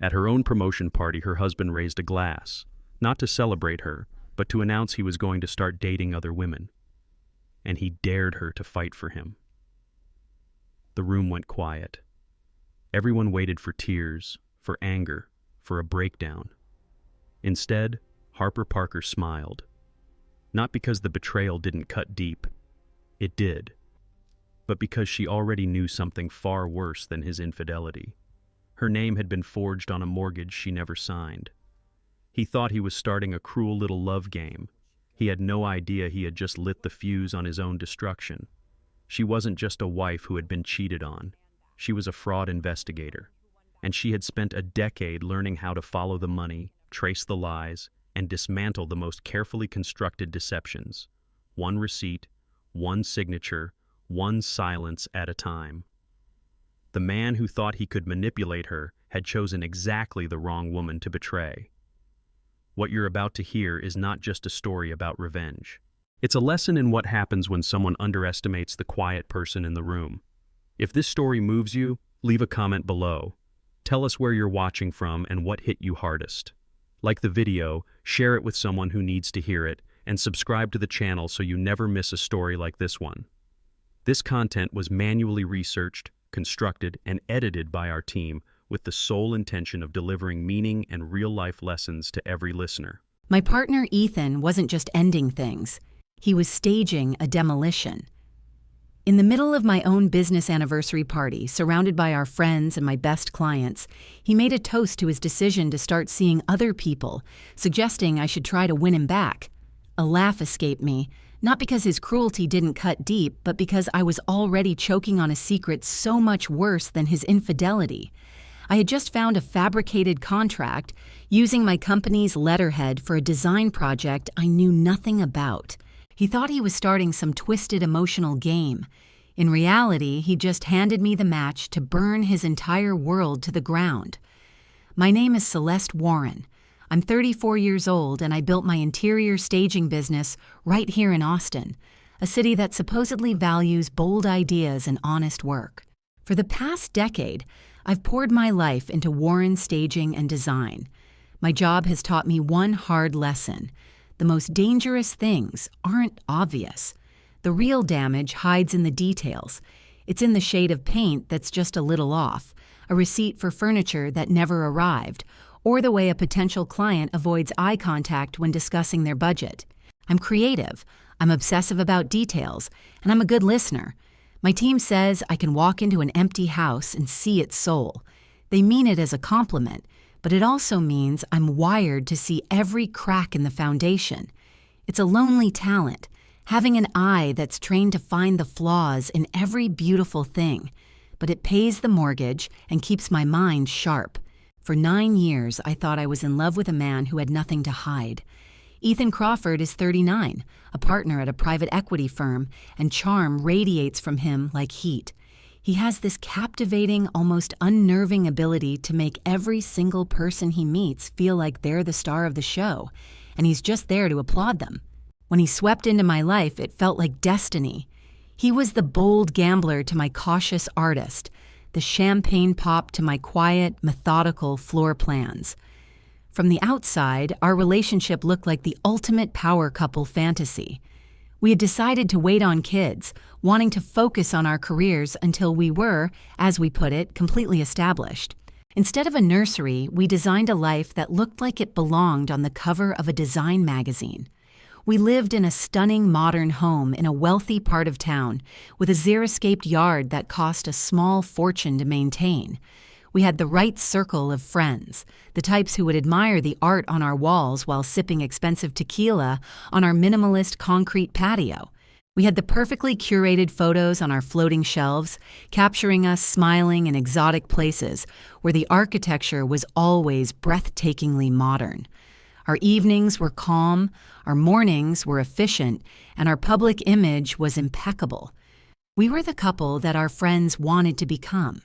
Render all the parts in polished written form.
At her own promotion party, her husband raised a glass, not to celebrate her, but to announce he was going to start dating other women. And he dared her to fight for him. The room went quiet. Everyone waited for tears, for anger, for a breakdown. Instead, Harper Parker smiled. Not because the betrayal didn't cut deep. It did. But because she already knew something far worse than his infidelity. Her name had been forged on a mortgage she never signed. He thought he was starting a cruel little love game. He had no idea he had just lit the fuse on his own destruction. She wasn't just a wife who had been cheated on. She was a fraud investigator. And she had spent a decade learning how to follow the money, trace the lies, and dismantle the most carefully constructed deceptions. One receipt, one signature, one silence at a time. The man who thought he could manipulate her had chosen exactly the wrong woman to betray. What you're about to hear is not just a story about revenge. It's a lesson in what happens when someone underestimates the quiet person in the room. If this story moves you, leave a comment below. Tell us where you're watching from and what hit you hardest. Like the video, share it with someone who needs to hear it, and subscribe to the channel so you never miss a story like this one. This content was manually researched, constructed, and edited by our team with the sole intention of delivering meaning and real-life lessons to every listener. My partner Ethan wasn't just ending things. He was staging a demolition. In the middle of my own business anniversary party, surrounded by our friends and my best clients, he made a toast to his decision to start seeing other people, suggesting I should try to win him back. A laugh escaped me, not because his cruelty didn't cut deep, but because I was already choking on a secret so much worse than his infidelity. I had just found a fabricated contract using my company's letterhead for a design project I knew nothing about. He thought he was starting some twisted emotional game. In reality, he just handed me the match to burn his entire world to the ground. My name is Celeste Warren. I'm 34 years old and I built my interior staging business right here in Austin, a city that supposedly values bold ideas and honest work. For the past decade, I've poured my life into Warren staging and design. My job has taught me one hard lesson. The most dangerous things aren't obvious. The real damage hides in the details. It's in the shade of paint that's just a little off, a receipt for furniture that never arrived, or the way a potential client avoids eye contact when discussing their budget. I'm creative, I'm obsessive about details, and I'm a good listener. My team says I can walk into an empty house and see its soul. They mean it as a compliment, but it also means I'm wired to see every crack in the foundation. It's a lonely talent, having an eye that's trained to find the flaws in every beautiful thing, but it pays the mortgage and keeps my mind sharp. For 9 years, I thought I was in love with a man who had nothing to hide. Ethan Crawford is 39, a partner at a private equity firm, and charm radiates from him like heat. He has this captivating, almost unnerving ability to make every single person he meets feel like they're the star of the show, and he's just there to applaud them. When he swept into my life, it felt like destiny. He was the bold gambler to my cautious artist, the champagne pop to my quiet, methodical floor plans. From the outside, our relationship looked like the ultimate power couple fantasy. We had decided to wait on kids, wanting to focus on our careers until we were, as we put it, completely established. Instead of a nursery, we designed a life that looked like it belonged on the cover of a design magazine. We lived in a stunning modern home in a wealthy part of town, with a xeriscaped yard that cost a small fortune to maintain. We had the right circle of friends, the types who would admire the art on our walls while sipping expensive tequila on our minimalist concrete patio. We had the perfectly curated photos on our floating shelves, capturing us smiling in exotic places where the architecture was always breathtakingly modern. Our evenings were calm, our mornings were efficient, and our public image was impeccable. We were the couple that our friends wanted to become.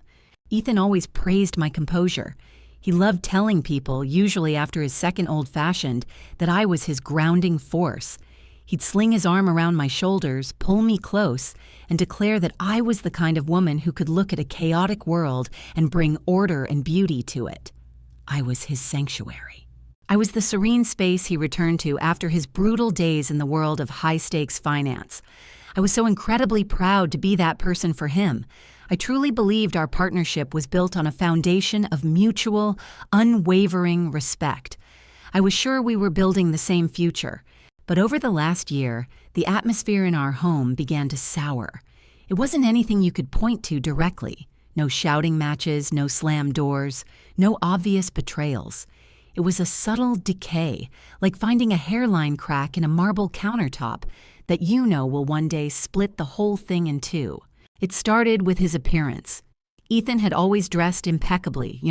Ethan always praised my composure. He loved telling people, usually after his second old-fashioned, that I was his grounding force. He'd sling his arm around my shoulders, pull me close, and declare that I was the kind of woman who could look at a chaotic world and bring order and beauty to it. I was his sanctuary. I was the serene space he returned to after his brutal days in the world of high-stakes finance. I was so incredibly proud to be that person for him. I truly believed our partnership was built on a foundation of mutual, unwavering respect. I was sure we were building the same future. But over the last year, the atmosphere in our home began to sour. It wasn't anything you could point to directly. No shouting matches, no slammed doors, no obvious betrayals. It was a subtle decay, like finding a hairline crack in a marble countertop that you know will one day split the whole thing in two. It started with his appearance. Ethan had always dressed impeccably,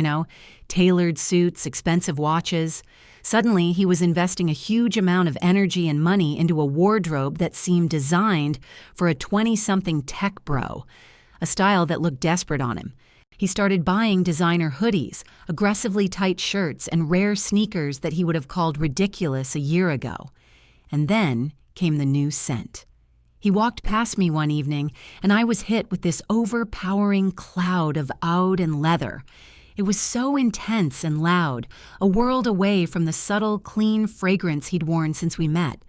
tailored suits, expensive watches. Suddenly, he was investing a huge amount of energy and money into a wardrobe that seemed designed for a 20-something tech bro, a style that looked desperate on him. He started buying designer hoodies, aggressively tight shirts, and rare sneakers that he would have called ridiculous a year ago. And then came the new scent. He walked past me one evening, and I was hit with this overpowering cloud of oud and leather. It was so intense and loud, a world away from the subtle, clean fragrance he'd worn since we met.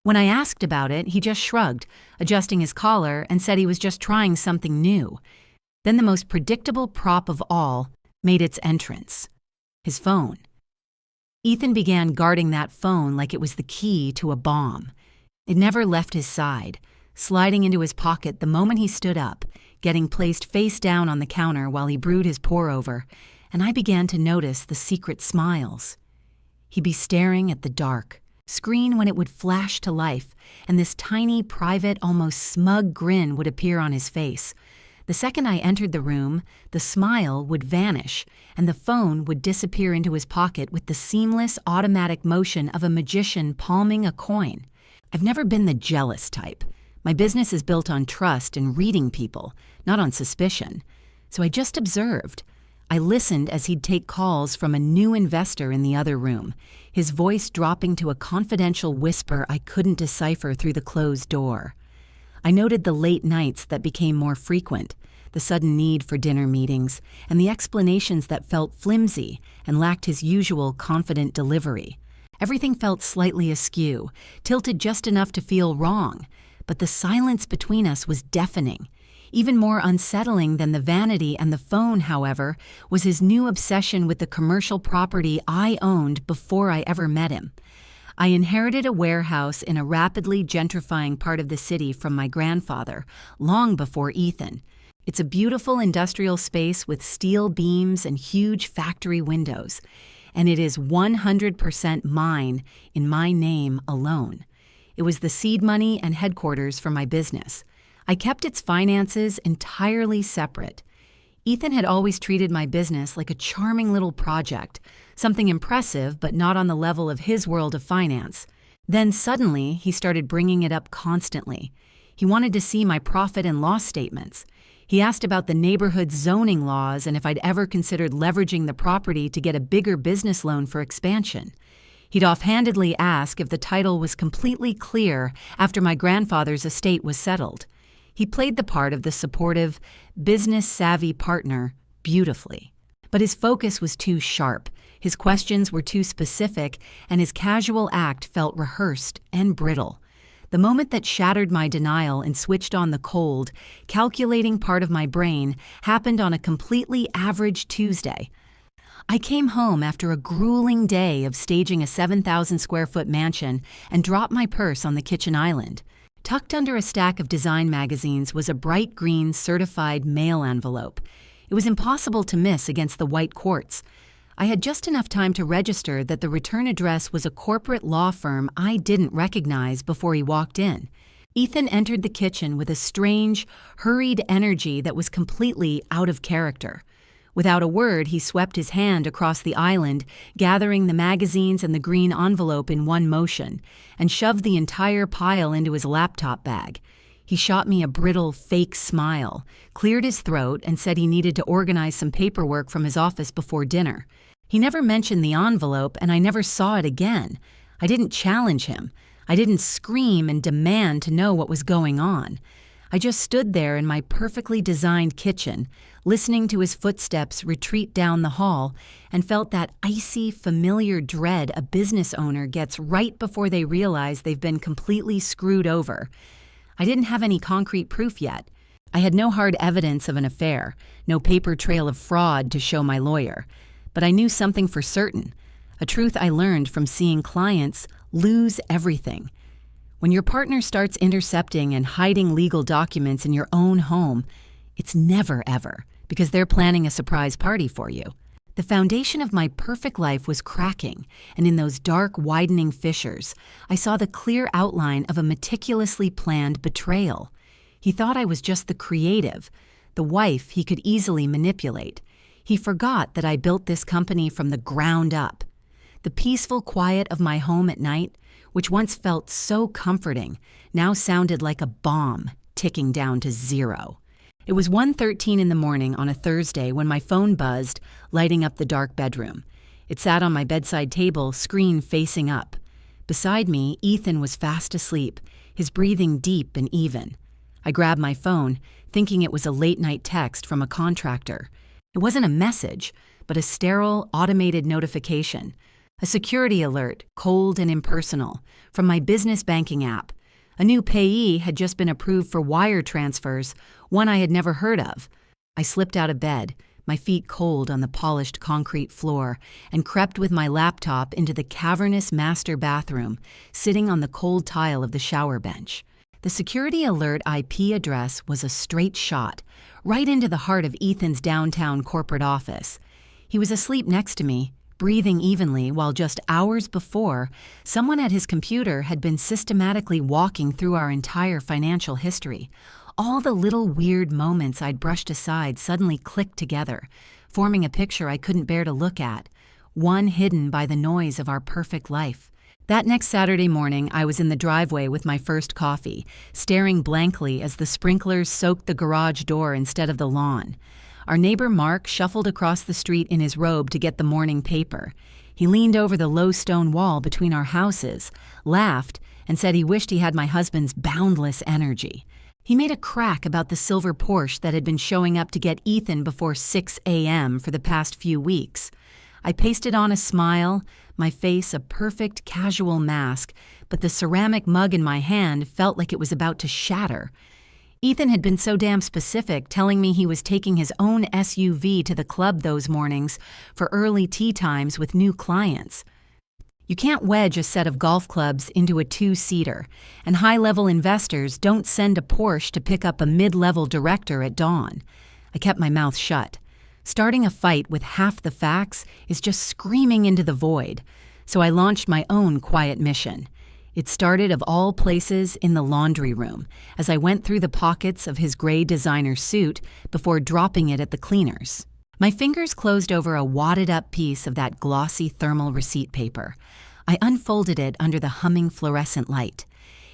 When I asked about it, he just shrugged, adjusting his collar, and said he was just trying something new. Then the most predictable prop of all made its entrance: his phone. Ethan began guarding that phone like it was the key to a bomb. It never left his side, sliding into his pocket the moment he stood up, getting placed face down on the counter while he brewed his pour-over, and I began to notice the secret smiles. He'd be staring at the dark screen when it would flash to life, and this tiny, private, almost smug grin would appear on his face. The second I entered the room, the smile would vanish, and the phone would disappear into his pocket with the seamless, automatic motion of a magician palming a coin. I've never been the jealous type. My business is built on trust and reading people, not on suspicion. So I just observed. I listened as he'd take calls from a new investor in the other room, his voice dropping to a confidential whisper I couldn't decipher through the closed door. I noted the late nights that became more frequent, the sudden need for dinner meetings, and the explanations that felt flimsy and lacked his usual confident delivery. Everything felt slightly askew, tilted just enough to feel wrong, but the silence between us was deafening. Even more unsettling than the vanity and the phone, however, was his new obsession with the commercial property I owned before I ever met him. I inherited a warehouse in a rapidly gentrifying part of the city from my grandfather, long before Ethan. It's a beautiful industrial space with steel beams and huge factory windows, and it is 100% mine in my name alone. It was the seed money and headquarters for my business. I kept its finances entirely separate. Ethan had always treated my business like a charming little project, something impressive but not on the level of his world of finance. Then suddenly, he started bringing it up constantly. He wanted to see my profit and loss statements. He asked about the neighborhood's zoning laws and if I'd ever considered leveraging the property to get a bigger business loan for expansion. He'd offhandedly ask if the title was completely clear after my grandfather's estate was settled. He played the part of the supportive, business-savvy partner beautifully. But his focus was too sharp, his questions were too specific, and his casual act felt rehearsed and brittle. The moment that shattered my denial and switched on the cold, calculating part of my brain happened on a completely average Tuesday. I came home after a grueling day of staging a 7,000-square-foot mansion and dropped my purse on the kitchen island. Tucked under a stack of design magazines was a bright green certified mail envelope. It was impossible to miss against the white quartz. I had just enough time to register that the return address was a corporate law firm I didn't recognize before he walked in. Ethan entered the kitchen with a strange, hurried energy that was completely out of character. Without a word, he swept his hand across the island, gathering the magazines and the green envelope in one motion, and shoved the entire pile into his laptop bag. He shot me a brittle, fake smile, cleared his throat, and said he needed to organize some paperwork from his office before dinner. He never mentioned the envelope, and I never saw it again. I didn't challenge him. I didn't scream and demand to know what was going on. I just stood there in my perfectly designed kitchen, listening to his footsteps retreat down the hall, and felt that icy, familiar dread a business owner gets right before they realize they've been completely screwed over. I didn't have any concrete proof yet. I had no hard evidence of an affair, no paper trail of fraud to show my lawyer. But I knew something for certain, a truth I learned from seeing clients lose everything. When your partner starts intercepting and hiding legal documents in your own home, it's never ever, because they're planning a surprise party for you. The foundation of my perfect life was cracking, and in those dark, widening fissures, I saw the clear outline of a meticulously planned betrayal. He thought I was just the creative, the wife he could easily manipulate. He forgot that I built this company from the ground up. The peaceful quiet of my home at night, which once felt so comforting, now sounded like a bomb ticking down to zero. It was 1:13 in the morning on a Thursday when my phone buzzed, lighting up the dark bedroom. It sat on my bedside table, screen facing up. Beside me, Ethan was fast asleep, his breathing deep and even. I grabbed my phone, thinking it was a late-night text from a contractor. It wasn't a message, but a sterile, automated notification. A security alert, cold and impersonal, from my business banking app. A new payee had just been approved for wire transfers, one I had never heard of. I slipped out of bed, my feet cold on the polished concrete floor, and crept with my laptop into the cavernous master bathroom, sitting on the cold tile of the shower bench. The security alert IP address was a straight shot, right into the heart of Ethan's downtown corporate office. He was asleep next to me, breathing evenly, while just hours before, someone at his computer had been systematically walking through our entire financial history. All the little weird moments I'd brushed aside suddenly clicked together, forming a picture I couldn't bear to look at, one hidden by the noise of our perfect life. That next Saturday morning, I was in the driveway with my first coffee, staring blankly as the sprinklers soaked the garage door instead of the lawn. Our neighbor Mark shuffled across the street in his robe to get the morning paper. He leaned over the low stone wall between our houses, laughed, and said he wished he had my husband's boundless energy. He made a crack about the silver Porsche that had been showing up to get Ethan before 6 a.m. for the past few weeks. I pasted on a smile, my face a perfect casual mask, but the ceramic mug in my hand felt like it was about to shatter. Ethan had been so damn specific, telling me he was taking his own SUV to the club those mornings for early tea times with new clients. You can't wedge a set of golf clubs into a two-seater, and high-level investors don't send a Porsche to pick up a mid-level director at dawn. I kept my mouth shut. Starting a fight with half the facts is just screaming into the void, so I launched my own quiet mission. It started, of all places, in the laundry room, as I went through the pockets of his gray designer suit before dropping it at the cleaners. My fingers closed over a wadded-up piece of that glossy thermal receipt paper. I unfolded it under the humming fluorescent light.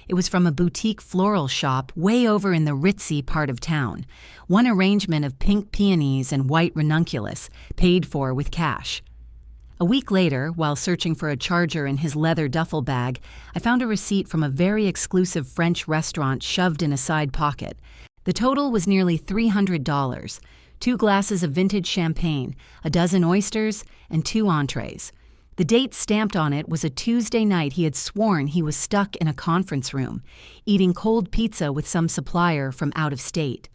It was from a boutique floral shop way over in the ritzy part of town, one arrangement of pink peonies and white ranunculus, paid for with cash. A week later, while searching for a charger in his leather duffel bag, I found a receipt from a very exclusive French restaurant shoved in a side pocket. The total was nearly $300, 2 glasses of vintage champagne, a dozen oysters, and 2 entrees. The date stamped on it was a Tuesday night he had sworn he was stuck in a conference room, eating cold pizza with some supplier from out of state.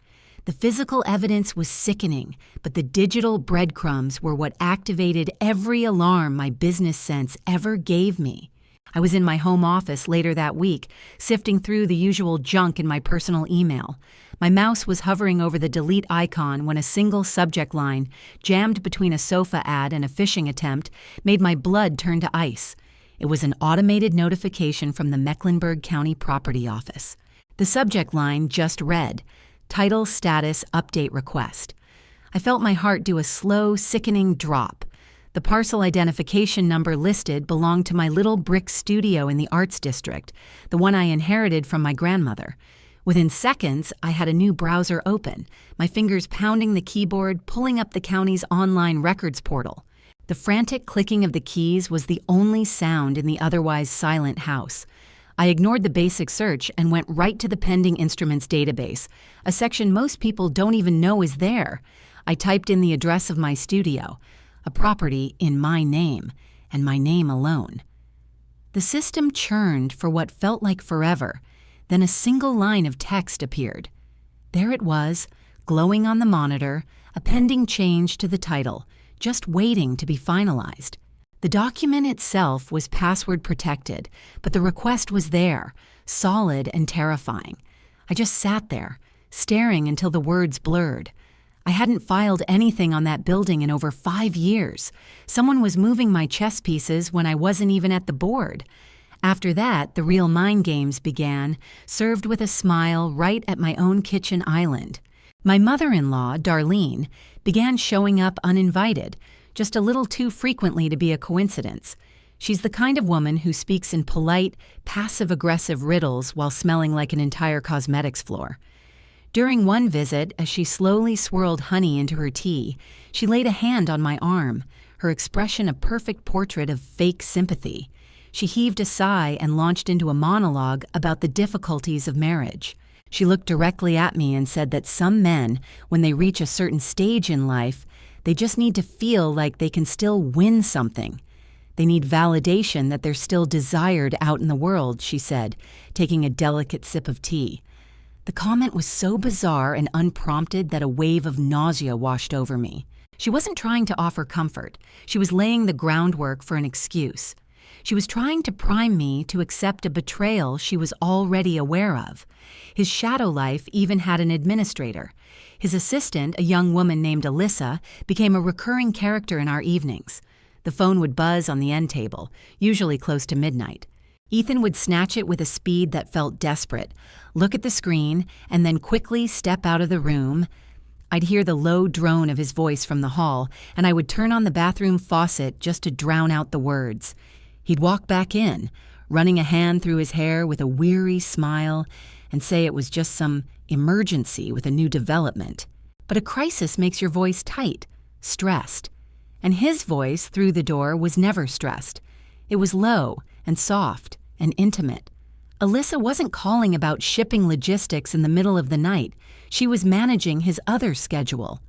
The physical evidence was sickening, but the digital breadcrumbs were what activated every alarm my business sense ever gave me. I was in my home office later that week, sifting through the usual junk in my personal email. My mouse was hovering over the delete icon when a single subject line, jammed between a sofa ad and a phishing attempt, made my blood turn to ice. It was an automated notification from the Mecklenburg County Property Office. The subject line just read, "Title Status Update Request." I felt my heart do a slow, sickening drop. The parcel identification number listed belonged to my little brick studio in the Arts District, the one I inherited from my grandmother. Within seconds, I had a new browser open, my fingers pounding the keyboard, pulling up the county's online records portal. The frantic clicking of the keys was the only sound in the otherwise silent house. I ignored the basic search and went right to the pending instruments database, a section most people don't even know is there. I typed in the address of my studio, a property in my name, and my name alone. The system churned for what felt like forever. Then a single line of text appeared. There it was, glowing on the monitor, a pending change to the title, just waiting to be finalized. The document itself was password protected, but the request was there, solid and terrifying. I just sat there, staring until the words blurred. I hadn't filed anything on that building in over 5 years. Someone was moving my chess pieces when I wasn't even at the board. After that, the real mind games began, served with a smile right at my own kitchen island. My mother-in-law, Darlene, began showing up uninvited, just a little too frequently to be a coincidence. She's the kind of woman who speaks in polite, passive-aggressive riddles while smelling like an entire cosmetics floor. During one visit, as she slowly swirled honey into her tea, she laid a hand on my arm, her expression a perfect portrait of fake sympathy. She heaved a sigh and launched into a monologue about the difficulties of marriage. She looked directly at me and said that some men, when they reach a certain stage in life, they just need to feel like they can still win something. They need validation that they're still desired out in the world, she said, taking a delicate sip of tea. The comment was so bizarre and unprompted that a wave of nausea washed over me. She wasn't trying to offer comfort. She was laying the groundwork for an excuse. She was trying to prime me to accept a betrayal she was already aware of. His shadow life even had an administrator. His assistant, a young woman named Alyssa, became a recurring character in our evenings. The phone would buzz on the end table, usually close to midnight. Ethan would snatch it with a speed that felt desperate, look at the screen, and then quickly step out of the room. I'd hear the low drone of his voice from the hall, and I would turn on the bathroom faucet just to drown out the words. He'd walk back in, running a hand through his hair with a weary smile, and say it was just some emergency with a new development. But a crisis makes your voice tight, stressed. And his voice through the door was never stressed. It was low and soft and intimate. Alyssa wasn't calling about shipping logistics in the middle of the night. She was managing his other schedule.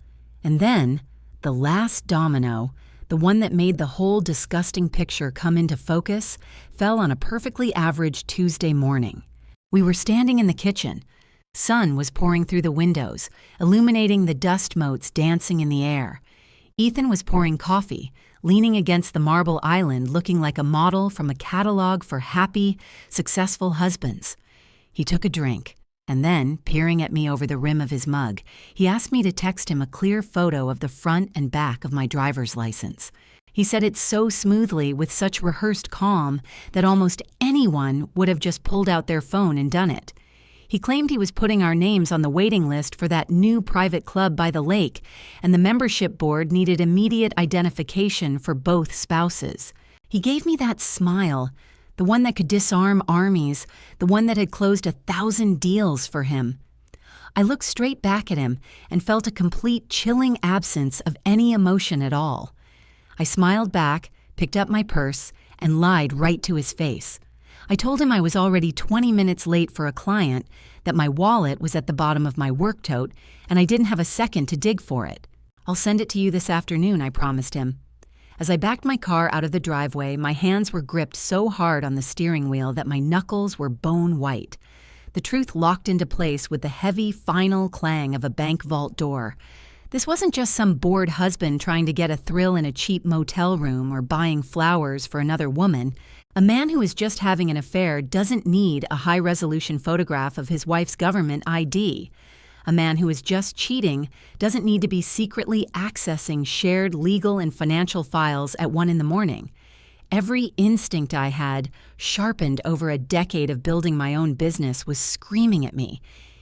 And then, the last domino, the one that made the whole disgusting picture come into focus, fell on a perfectly average Tuesday morning. We were standing in the kitchen. Sun was pouring through the windows, illuminating the dust motes dancing in the air. Ethan was pouring coffee, leaning against the marble island looking like a model from a catalog for happy, successful husbands. He took a drink, and then, peering at me over the rim of his mug, he asked me to text him a clear photo of the front and back of my driver's license. He said it so smoothly with such rehearsed calm that almost anyone would have just pulled out their phone and done it. He claimed he was putting our names on the waiting list for that new private club by the lake, and the membership board needed immediate identification for both spouses. He gave me that smile, the one that could disarm armies, the one that had closed 1,000 deals for him. I looked straight back at him and felt a complete chilling absence of any emotion at all. I smiled back, picked up my purse, and lied right to his face. I told him I was already 20 minutes late for a client, that my wallet was at the bottom of my work tote, and I didn't have a second to dig for it. "I'll send it to you this afternoon," I promised him. As I backed my car out of the driveway, my hands were gripped so hard on the steering wheel that my knuckles were bone white. The truth locked into place with the heavy, final clang of a bank vault door. This wasn't just some bored husband trying to get a thrill in a cheap motel room or buying flowers for another woman. A man who is just having an affair doesn't need a high-resolution photograph of his wife's government ID. A man who is just cheating doesn't need to be secretly accessing shared legal and financial files at 1 a.m. Every instinct I had, sharpened over a decade of building my own business, was screaming at me.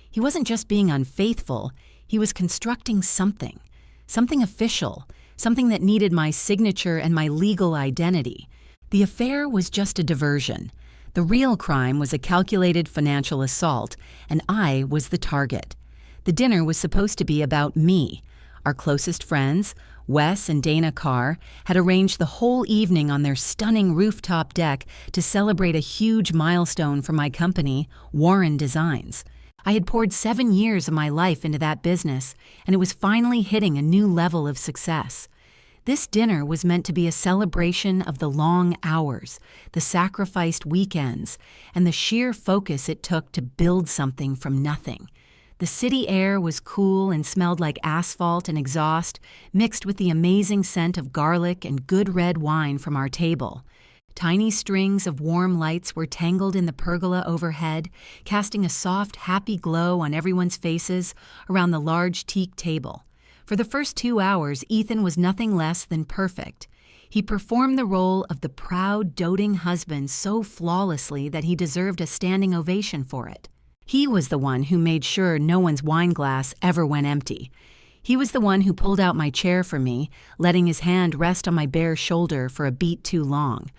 He wasn't just being unfaithful, he was constructing something official, something that needed my signature and my legal identity. The affair was just a diversion. The real crime was a calculated financial assault, and I was the target. The dinner was supposed to be about me, Our closest friends, Wes and Dana Carr, had arranged the whole evening on their stunning rooftop deck to celebrate a huge milestone for my company, Warren Designs. I had poured 7 years of my life into that business, and it was finally hitting a new level of success. This dinner was meant to be a celebration of the long hours, the sacrificed weekends, and the sheer focus it took to build something from nothing. The city air was cool and smelled like asphalt and exhaust, mixed with the amazing scent of garlic and good red wine from our table. Tiny strings of warm lights were tangled in the pergola overhead, casting a soft, happy glow on everyone's faces around the large teak table. For the first 2 hours, Ethan was nothing less than perfect. He performed the role of the proud, doting husband so flawlessly that he deserved a standing ovation for it. He was the one who made sure no one's wine glass ever went empty. He was the one who pulled out my chair for me, letting his hand rest on my bare shoulder for a beat too long.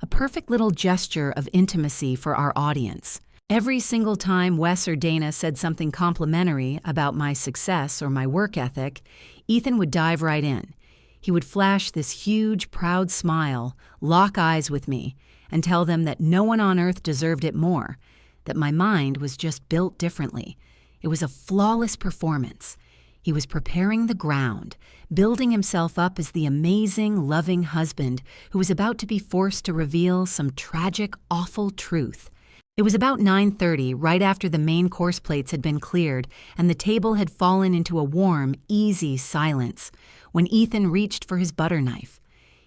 A perfect little gesture of intimacy for our audience. Every single time Wes or Dana said something complimentary about my success or my work ethic, Ethan would dive right in. He would flash this huge, proud smile, lock eyes with me, and tell them that no one on earth deserved it more, that my mind was just built differently. It was a flawless performance. He was preparing the ground, building himself up as the amazing, loving husband who was about to be forced to reveal some tragic, awful truth. It was about 9:30, right after the main course plates had been cleared and the table had fallen into a warm, easy silence, when Ethan reached for his butter knife.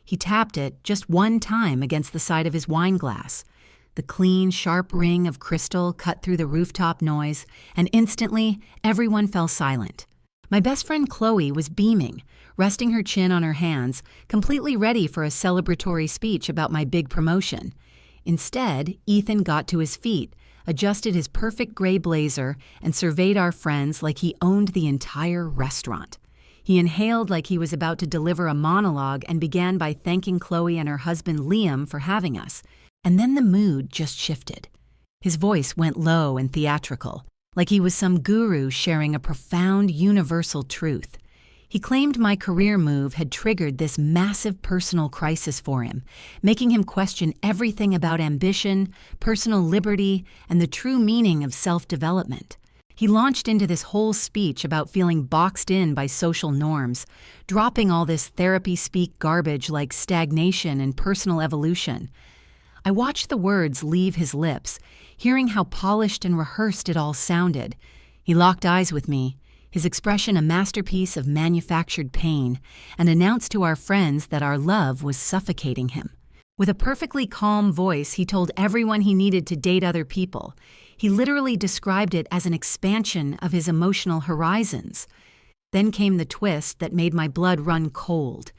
He tapped it just one time against the side of his wine glass. The clean, sharp ring of crystal cut through the rooftop noise, and instantly, everyone fell silent. My best friend Chloe was beaming, resting her chin on her hands, completely ready for a celebratory speech about my big promotion. Instead, Ethan got to his feet, adjusted his perfect gray blazer, and surveyed our friends like he owned the entire restaurant. He inhaled like he was about to deliver a monologue and began by thanking Chloe and her husband Liam for having us. And then the mood just shifted. His voice went low and theatrical, like he was some guru sharing a profound universal truth. He claimed my career move had triggered this massive personal crisis for him, making him question everything about ambition, personal liberty, and the true meaning of self-development. He launched into this whole speech about feeling boxed in by social norms, dropping all this therapy speak garbage like stagnation and personal evolution. I watched the words leave his lips, hearing how polished and rehearsed it all sounded. He locked eyes with me, his expression a masterpiece of manufactured pain, and announced to our friends that our love was suffocating him. With a perfectly calm voice, he told everyone he needed to date other people. He literally described it as an expansion of his emotional horizons. Then came the twist that made my blood run cold.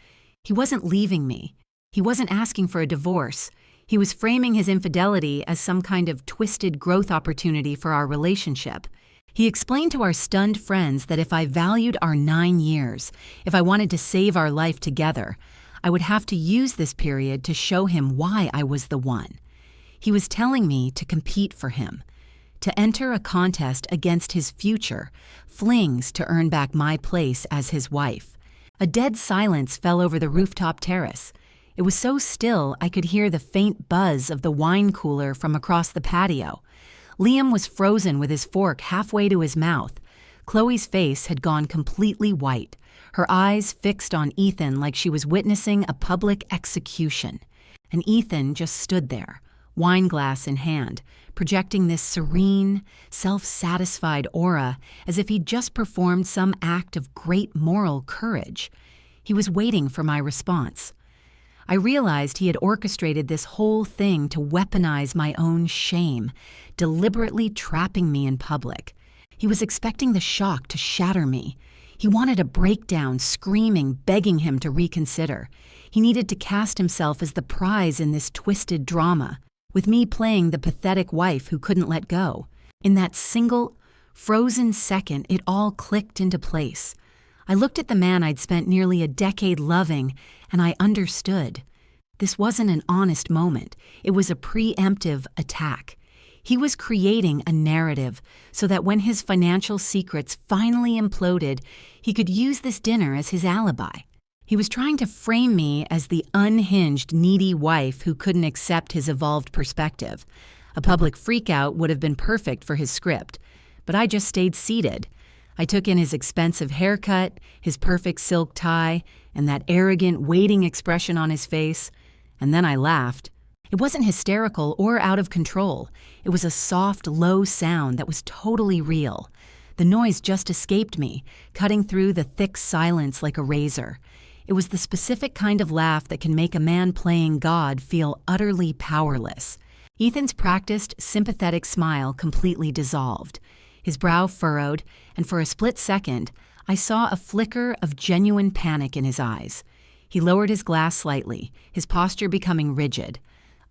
He wasn't leaving me. He wasn't asking for a divorce. He was framing his infidelity as some kind of twisted growth opportunity for our relationship. He explained to our stunned friends that if I valued our 9 years, if I wanted to save our life together, I would have to use this period to show him why I was the one. He was telling me to compete for him, to enter a contest against his future, flings to earn back my place as his wife. A dead silence fell over the rooftop terrace. It was so still I could hear the faint buzz of the wine cooler from across the patio. Liam was frozen with his fork halfway to his mouth. Chloe's face had gone completely white, her eyes fixed on Ethan like she was witnessing a public execution. And Ethan just stood there, wine glass in hand, projecting this serene, self-satisfied aura as if he'd just performed some act of great moral courage. He was waiting for my response. I realized he had orchestrated this whole thing to weaponize my own shame, deliberately trapping me in public. He was expecting the shock to shatter me. He wanted a breakdown, screaming, begging him to reconsider. He needed to cast himself as the prize in this twisted drama, with me playing the pathetic wife who couldn't let go. In that single, frozen second, it all clicked into place. I looked at the man I'd spent nearly a decade loving, and I understood. This wasn't an honest moment. It was a preemptive attack. He was creating a narrative so that when his financial secrets finally imploded, he could use this dinner as his alibi. He was trying to frame me as the unhinged, needy wife who couldn't accept his evolved perspective. A public freakout would have been perfect for his script, but I just stayed seated. I took in his expensive haircut, his perfect silk tie, and that arrogant, waiting expression on his face, and then I laughed. It wasn't hysterical or out of control. It was a soft, low sound that was totally real. The noise just escaped me, cutting through the thick silence like a razor. It was the specific kind of laugh that can make a man playing God feel utterly powerless. Ethan's practiced, sympathetic smile completely dissolved. His brow furrowed, and for a split second, I saw a flicker of genuine panic in his eyes. He lowered his glass slightly, his posture becoming rigid.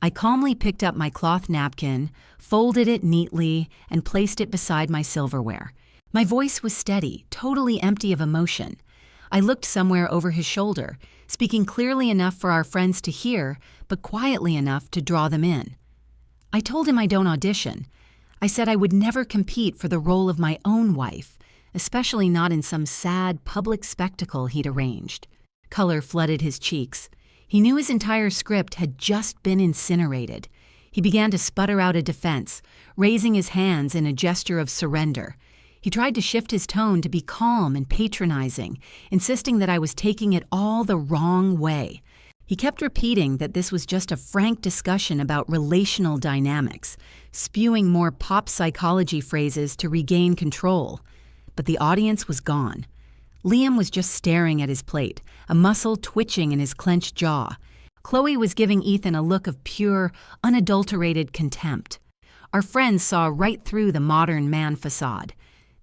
I calmly picked up my cloth napkin, folded it neatly, and placed it beside my silverware. My voice was steady, totally empty of emotion. I looked somewhere over his shoulder, speaking clearly enough for our friends to hear, but quietly enough to draw them in. I told him I don't audition. I said I would never compete for the role of my own wife, especially not in some sad public spectacle he'd arranged. Color flooded his cheeks. He knew his entire script had just been incinerated. He began to sputter out a defense, raising his hands in a gesture of surrender. He tried to shift his tone to be calm and patronizing, insisting that I was taking it all the wrong way. He kept repeating that this was just a frank discussion about relational dynamics, spewing more pop psychology phrases to regain control. But the audience was gone. Liam was just staring at his plate, a muscle twitching in his clenched jaw. Chloe was giving Ethan a look of pure, unadulterated contempt. Our friends saw right through the modern man facade.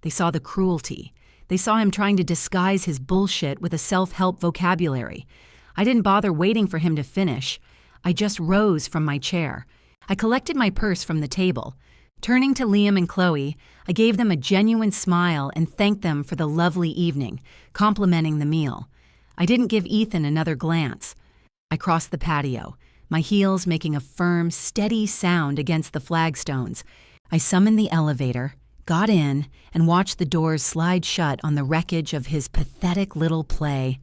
They saw the cruelty. They saw him trying to disguise his bullshit with a self-help vocabulary. I didn't bother waiting for him to finish. I just rose from my chair. I collected my purse from the table. Turning to Liam and Chloe, I gave them a genuine smile and thanked them for the lovely evening, complimenting the meal. I didn't give Ethan another glance. I crossed the patio, my heels making a firm, steady sound against the flagstones. I summoned the elevator, got in, and watched the doors slide shut on the wreckage of his pathetic little play.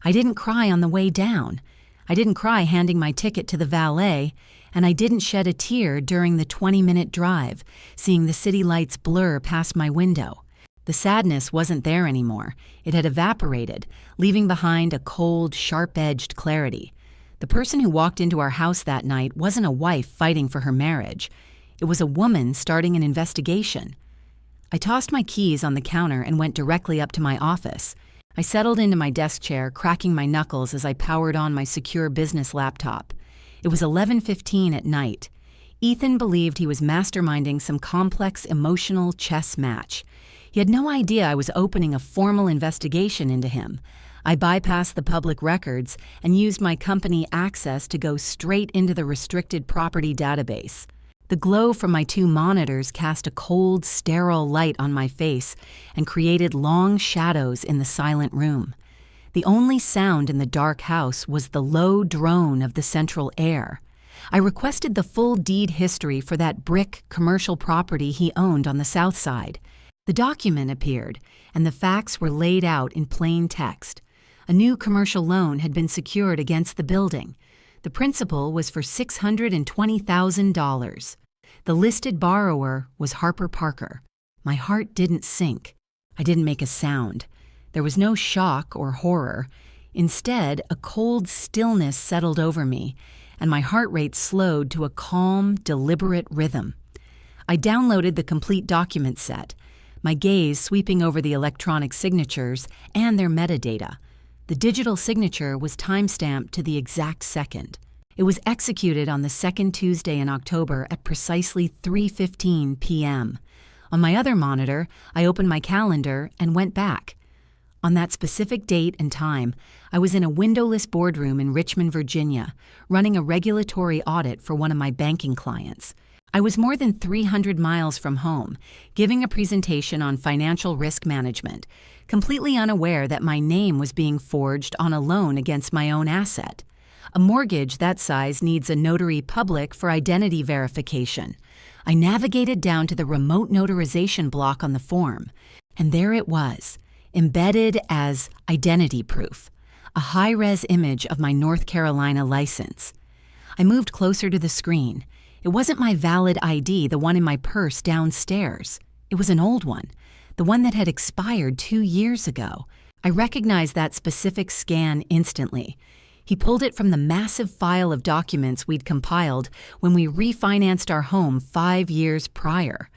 I didn't cry on the way down. I didn't cry handing my ticket to the valet, and I didn't shed a tear during the 20-minute drive, seeing the city lights blur past my window. The sadness wasn't there anymore. It had evaporated, leaving behind a cold, sharp-edged clarity. The person who walked into our house that night wasn't a wife fighting for her marriage. It was a woman starting an investigation. I tossed my keys on the counter and went directly up to my office. I settled into my desk chair, cracking my knuckles as I powered on my secure business laptop. It was 11:15 at night. Ethan believed he was masterminding some complex emotional chess match. He had no idea I was opening a formal investigation into him. I bypassed the public records and used my company access to go straight into the restricted property database. The glow from my 2 monitors cast a cold, sterile light on my face and created long shadows in the silent room. The only sound in the dark house was the low drone of the central air. I requested the full deed history for that brick commercial property he owned on the south side. The document appeared, and the facts were laid out in plain text. A new commercial loan had been secured against the building. The principal was for $620,000. The listed borrower was Harper Parker. My heart didn't sink. I didn't make a sound. There was no shock or horror. Instead, a cold stillness settled over me, and my heart rate slowed to a calm, deliberate rhythm. I downloaded the complete document set, my gaze sweeping over the electronic signatures and their metadata. The digital signature was timestamped to the exact second. It was executed on the second Tuesday in October at precisely 3:15 p.m. On my other monitor, I opened my calendar and went back. On that specific date and time, I was in a windowless boardroom in Richmond, Virginia, running a regulatory audit for one of my banking clients. I was more than 300 miles from home, giving a presentation on financial risk management, completely unaware that my name was being forged on a loan against my own asset. A mortgage that size needs a notary public for identity verification. I navigated down to the remote notarization block on the form, and there it was, embedded as identity proof, a high-res image of my North Carolina license. I moved closer to the screen. It wasn't my valid ID, the one in my purse downstairs. It was an old one, the one that had expired 2 years ago. I recognized that specific scan instantly. He pulled it from the massive file of documents we'd compiled when we refinanced our home 5 years prior.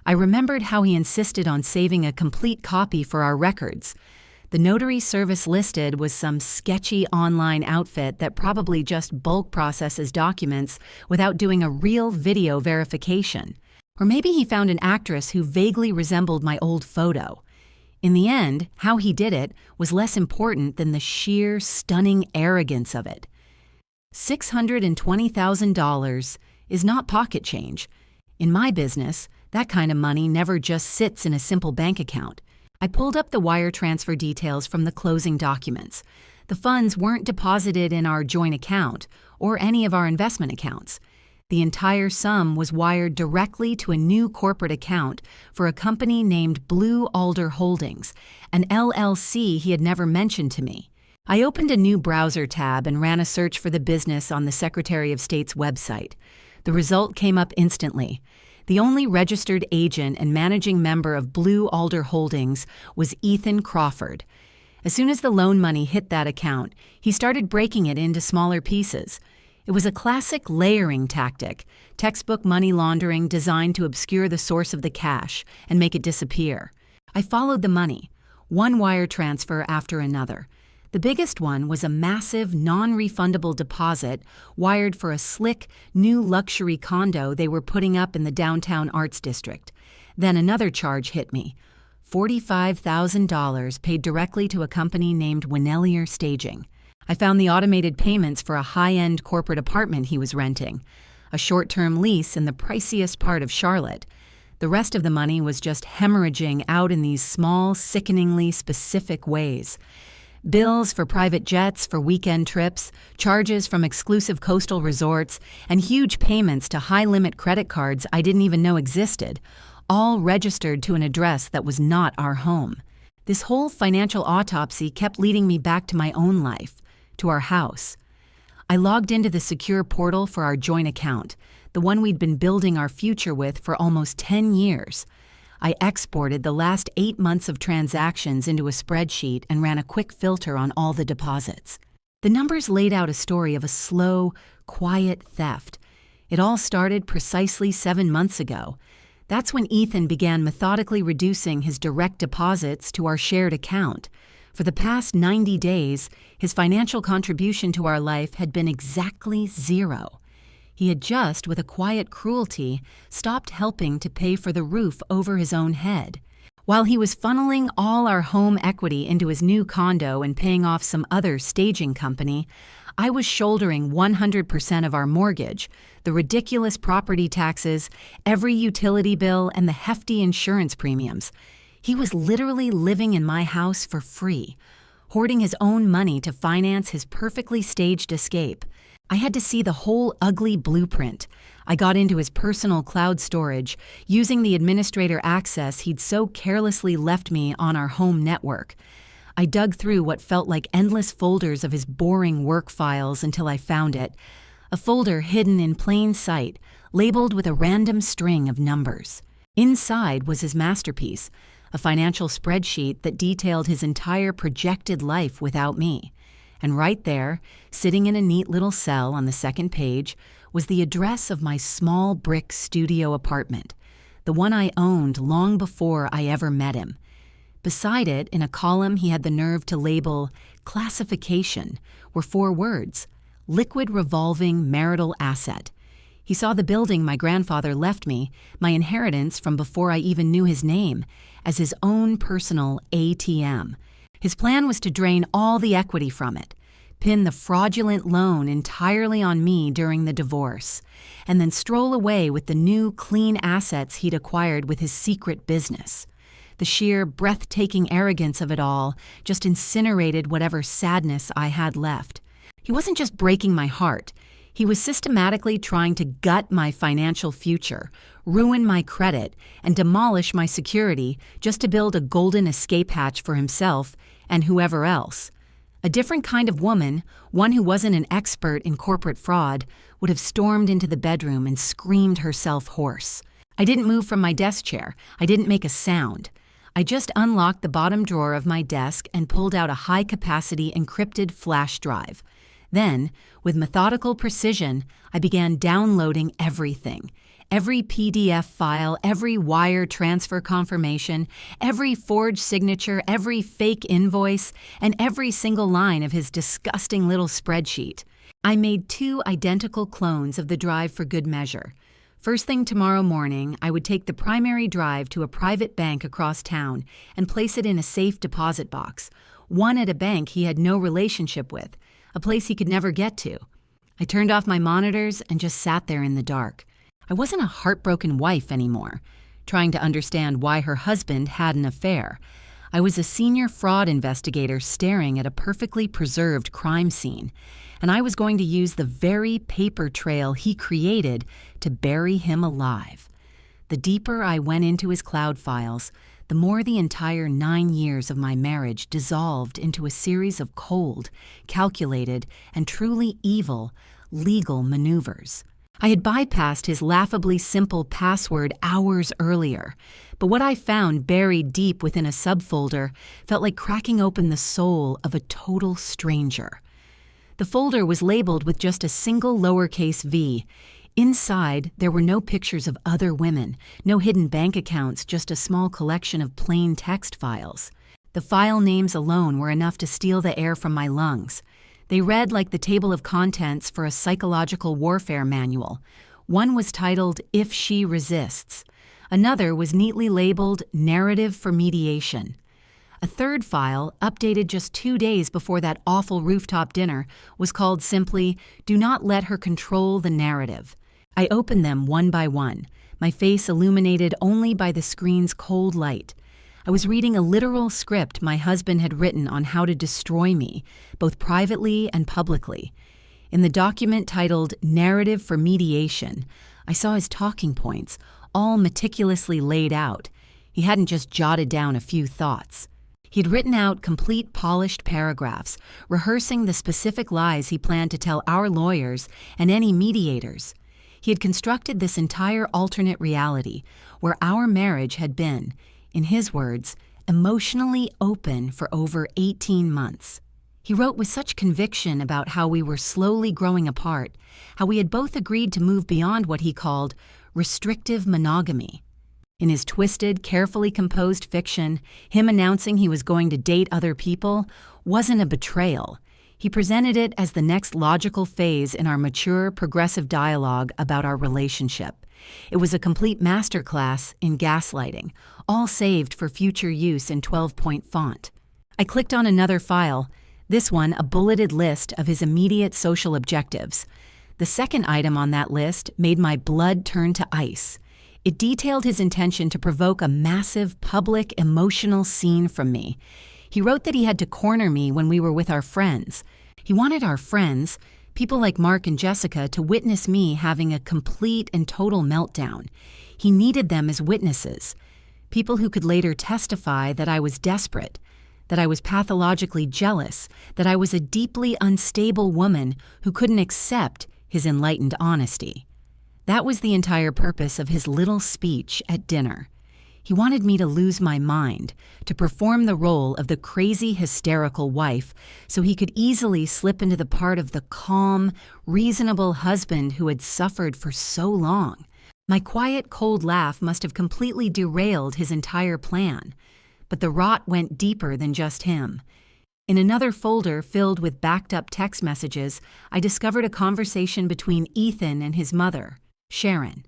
I remembered how he insisted on saving a complete copy for our records. The notary service listed was some sketchy online outfit that probably just bulk processes documents without doing a real video verification. Or maybe he found an actress who vaguely resembled my old photo. In the end, how he did it was less important than the sheer, stunning arrogance of it. $620,000 is not pocket change. In my business, that kind of money never just sits in a simple bank account. I pulled up the wire transfer details from the closing documents. The funds weren't deposited in our joint account or any of our investment accounts. The entire sum was wired directly to a new corporate account for a company named Blue Alder Holdings, an LLC he had never mentioned to me. I opened a new browser tab and ran a search for the business on the Secretary of State's website. The result came up instantly. The only registered agent and managing member of Blue Alder Holdings was Ethan Crawford. As soon as the loan money hit that account, he started breaking it into smaller pieces. It was a classic layering tactic, textbook money laundering designed to obscure the source of the cash and make it disappear. I followed the money, one wire transfer after another. The biggest one was a massive, non-refundable deposit wired for a slick, new luxury condo they were putting up in the downtown arts district. Then another charge hit me. $45,000 paid directly to a company named Winnellier Staging. I found the automated payments for a high-end corporate apartment he was renting, a short-term lease in the priciest part of Charlotte. The rest of the money was just hemorrhaging out in these small, sickeningly specific ways. Bills for private jets for weekend trips, charges from exclusive coastal resorts, and huge payments to high-limit credit cards I didn't even know existed, all registered to an address that was not our home. This whole financial autopsy kept leading me back to my own life, to our house. I logged into the secure portal for our joint account, the one we'd been building our future with for almost 10 years. I exported the last 8 months of transactions into a spreadsheet and ran a quick filter on all the deposits. The numbers laid out a story of a slow, quiet theft. It all started precisely 7 months ago. That's when Ethan began methodically reducing his direct deposits to our shared account. For the past 90 days, his financial contribution to our life had been exactly zero. He had just, with a quiet cruelty, stopped helping to pay for the roof over his own head. While he was funneling all our home equity into his new condo and paying off some other staging company, I was shouldering 100% of our mortgage, the ridiculous property taxes, every utility bill, and the hefty insurance premiums. He was literally living in my house for free, hoarding his own money to finance his perfectly staged escape. I had to see the whole ugly blueprint. I got into his personal cloud storage, using the administrator access he'd so carelessly left me on our home network. I dug through what felt like endless folders of his boring work files until I found it. A folder hidden in plain sight, labeled with a random string of numbers. Inside was his masterpiece, a financial spreadsheet that detailed his entire projected life without me. And right there, sitting in a neat little cell on the second page, was the address of my small brick studio apartment, the one I owned long before I ever met him. Beside it, in a column he had the nerve to label classification, were 4 words: liquid revolving marital asset. He saw the building my grandfather left me, my inheritance from before I even knew his name, as his own personal ATM. His plan was to drain all the equity from it, pin the fraudulent loan entirely on me during the divorce, and then stroll away with the new, clean assets he'd acquired with his secret business. The sheer, breathtaking arrogance of it all just incinerated whatever sadness I had left. He wasn't just breaking my heart. He was systematically trying to gut my financial future, ruin my credit, and demolish my security just to build a golden escape hatch for himself and whoever else. A different kind of woman, one who wasn't an expert in corporate fraud, would have stormed into the bedroom and screamed herself hoarse. I didn't move from my desk chair. I didn't make a sound. I just unlocked the bottom drawer of my desk and pulled out a high-capacity encrypted flash drive. Then, with methodical precision, I began downloading everything. Every PDF file, every wire transfer confirmation, every forged signature, every fake invoice, and every single line of his disgusting little spreadsheet. I made 2 identical clones of the drive for good measure. First thing tomorrow morning, I would take the primary drive to a private bank across town and place it in a safe deposit box, one at a bank he had no relationship with, a place he could never get to. I turned off my monitors and just sat there in the dark. I wasn't a heartbroken wife anymore, trying to understand why her husband had an affair. I was a senior fraud investigator staring at a perfectly preserved crime scene, and I was going to use the very paper trail he created to bury him alive. The deeper I went into his cloud files, the more the entire 9 years of my marriage dissolved into a series of cold, calculated, and truly evil legal maneuvers. I had bypassed his laughably simple password hours earlier, but what I found buried deep within a subfolder felt like cracking open the soul of a total stranger. The folder was labeled with just a single lowercase v. Inside, there were no pictures of other women, no hidden bank accounts, just a small collection of plain text files. The file names alone were enough to steal the air from my lungs. They read like the table of contents for a psychological warfare manual. One was titled, "If She Resists." Another was neatly labeled, "Narrative for Mediation." A third file, updated just 2 days before that awful rooftop dinner, was called simply, "Do Not Let Her Control the Narrative." I opened them one by one, my face illuminated only by the screen's cold light. I was reading a literal script my husband had written on how to destroy me, both privately and publicly. In the document titled Narrative for Mediation, I saw his talking points, all meticulously laid out. He hadn't just jotted down a few thoughts. He'd written out complete polished paragraphs, rehearsing the specific lies he planned to tell our lawyers and any mediators. He had constructed this entire alternate reality where our marriage had been, in his words, emotionally open for over 18 months. He wrote with such conviction about how we were slowly growing apart, how we had both agreed to move beyond what he called restrictive monogamy. In his twisted, carefully composed fiction, him announcing he was going to date other people wasn't a betrayal. He presented it as the next logical phase in our mature, progressive dialogue about our relationship. It was a complete masterclass in gaslighting, all saved for future use in 12-point font. I clicked on another file, this one a bulleted list of his immediate social objectives. The second item on that list made my blood turn to ice. It detailed his intention to provoke a massive, public, emotional scene from me. He wrote that he had to corner me when we were with our friends. He wanted our friends, people like Mark and Jessica, to witness me having a complete and total meltdown. He needed them as witnesses, people who could later testify that I was desperate, that I was pathologically jealous, that I was a deeply unstable woman who couldn't accept his enlightened honesty. That was the entire purpose of his little speech at dinner. He wanted me to lose my mind, to perform the role of the crazy, hysterical wife, so he could easily slip into the part of the calm, reasonable husband who had suffered for so long. My quiet, cold laugh must have completely derailed his entire plan. But the rot went deeper than just him. In another folder filled with backed-up text messages, I discovered a conversation between Ethan and his mother, Sharon.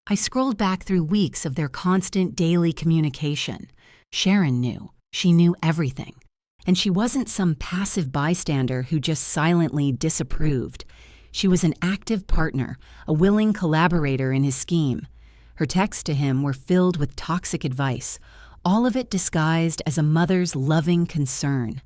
I scrolled back through weeks of their constant daily communication. Sharon knew. She knew everything. And she wasn't some passive bystander who just silently disapproved. She was an active partner, a willing collaborator in his scheme. Her texts to him were filled with toxic advice, all of it disguised as a mother's loving concern.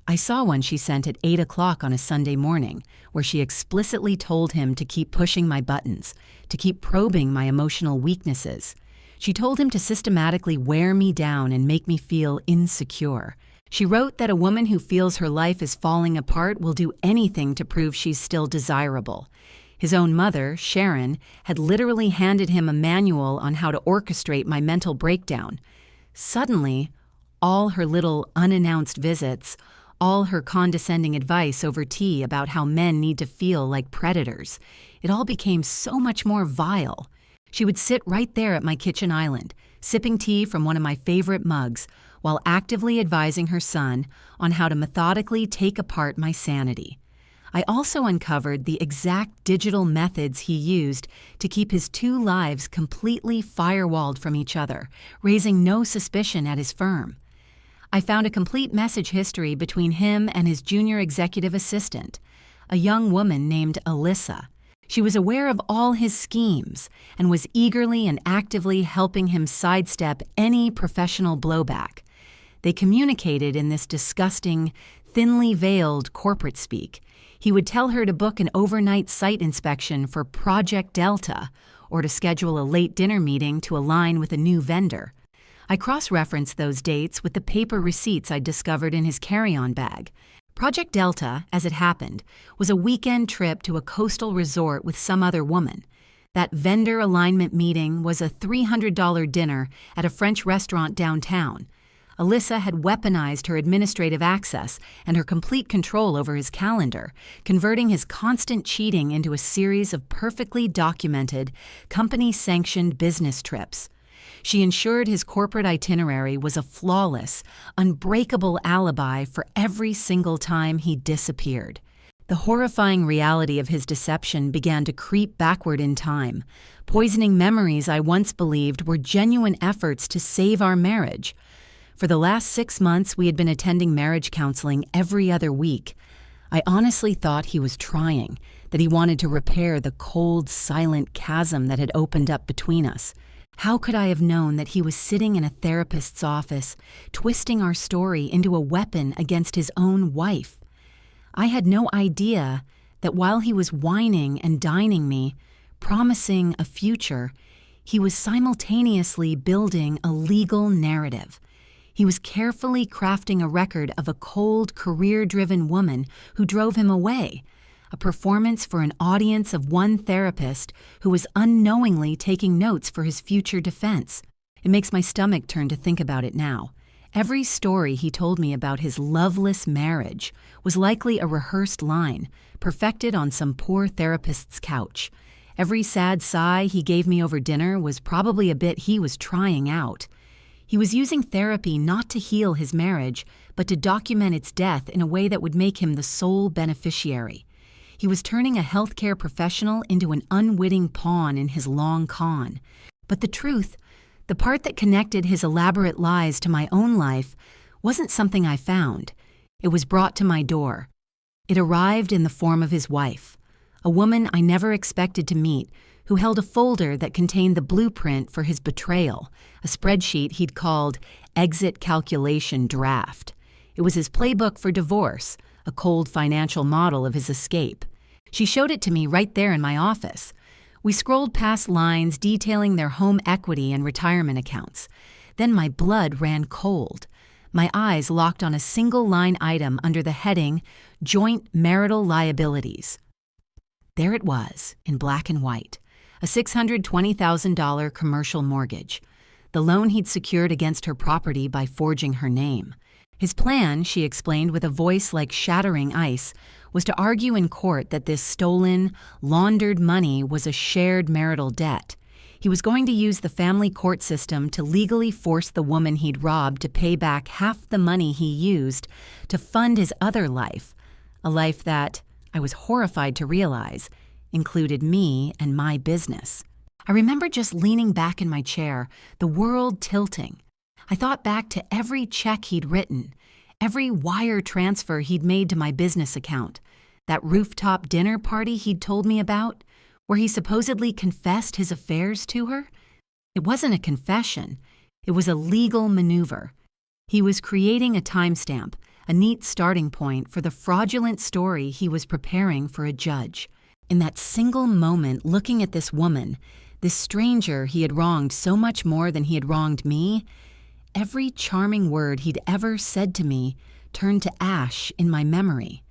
I saw one she sent at 8 o'clock on a Sunday morning, where she explicitly told him to keep pushing my buttons, to keep probing my emotional weaknesses. She told him to systematically wear me down and make me feel insecure. She wrote that a woman who feels her life is falling apart will do anything to prove she's still desirable. His own mother, Sharon, had literally handed him a manual on how to orchestrate my mental breakdown. Suddenly, all her little unannounced visits, all her condescending advice over tea about how men need to feel like predators, it all became so much more vile. She would sit right there at my kitchen island, sipping tea from one of my favorite mugs, while actively advising her son on how to methodically take apart my sanity. I also uncovered the exact digital methods he used to keep his two lives completely firewalled from each other, raising no suspicion at his firm. I found a complete message history between him and his junior executive assistant, a young woman named Alyssa. She was aware of all his schemes and was eagerly and actively helping him sidestep any professional blowback. They communicated in this disgusting, thinly veiled corporate speak. He would tell her to book an overnight site inspection for Project Delta or to schedule a late dinner meeting to align with a new vendor. I cross-referenced those dates with the paper receipts I'd discovered in his carry-on bag. Project Delta, as it happened, was a weekend trip to a coastal resort with some other woman. That vendor alignment meeting was a $300 dinner at a French restaurant downtown. Alyssa had weaponized her administrative access and her complete control over his calendar, converting his constant cheating into a series of perfectly documented, company-sanctioned business trips. She ensured his corporate itinerary was a flawless, unbreakable alibi for every single time he disappeared. The horrifying reality of his deception began to creep backward in time, poisoning memories I once believed were genuine efforts to save our marriage. For the last 6 months, we had been attending marriage counseling every other week. I honestly thought he was trying, that he wanted to repair the cold, silent chasm that had opened up between us. How could I have known that he was sitting in a therapist's office, twisting our story into a weapon against his own wife? I had no idea that while he was whining and dining me, promising a future, he was simultaneously building a legal narrative. He was carefully crafting a record of a cold, career-driven woman who drove him away, a performance for an audience of one therapist who was unknowingly taking notes for his future defense. It makes my stomach turn to think about it now. Every story he told me about his loveless marriage was likely a rehearsed line, perfected on some poor therapist's couch. Every sad sigh he gave me over dinner was probably a bit he was trying out. He was using therapy not to heal his marriage, but to document its death in a way that would make him the sole beneficiary. He was turning a healthcare professional into an unwitting pawn in his long con. But the truth, the part that connected his elaborate lies to my own life, wasn't something I found. It was brought to my door. It arrived in the form of his wife, a woman I never expected to meet, who held a folder that contained the blueprint for his betrayal, a spreadsheet he'd called Exit Calculation Draft. It was his playbook for divorce, a cold financial model of his escape. She showed it to me right there in my office. We scrolled past lines detailing their home equity and retirement accounts. Then my blood ran cold. My eyes locked on a single-line item under the heading, Joint Marital Liabilities. There it was, in black and white. A $620,000 commercial mortgage, the loan he'd secured against her property by forging her name. His plan, she explained with a voice like shattering ice, was to argue in court that this stolen, laundered money was a shared marital debt. He was going to use the family court system to legally force the woman he'd robbed to pay back half the money he used to fund his other life, a life that, I was horrified to realize, included me and my business. I remember just leaning back in my chair, the world tilting. I thought back to every check he'd written, every wire transfer he'd made to my business account, that rooftop dinner party he'd told me about, where he supposedly confessed his affairs to her. It wasn't a confession. It was a legal maneuver. He was creating a timestamp, a neat starting point for the fraudulent story he was preparing for a judge. In that single moment, looking at this woman, this stranger he had wronged so much more than he had wronged me, every charming word he'd ever said to me turned to ash in my memory.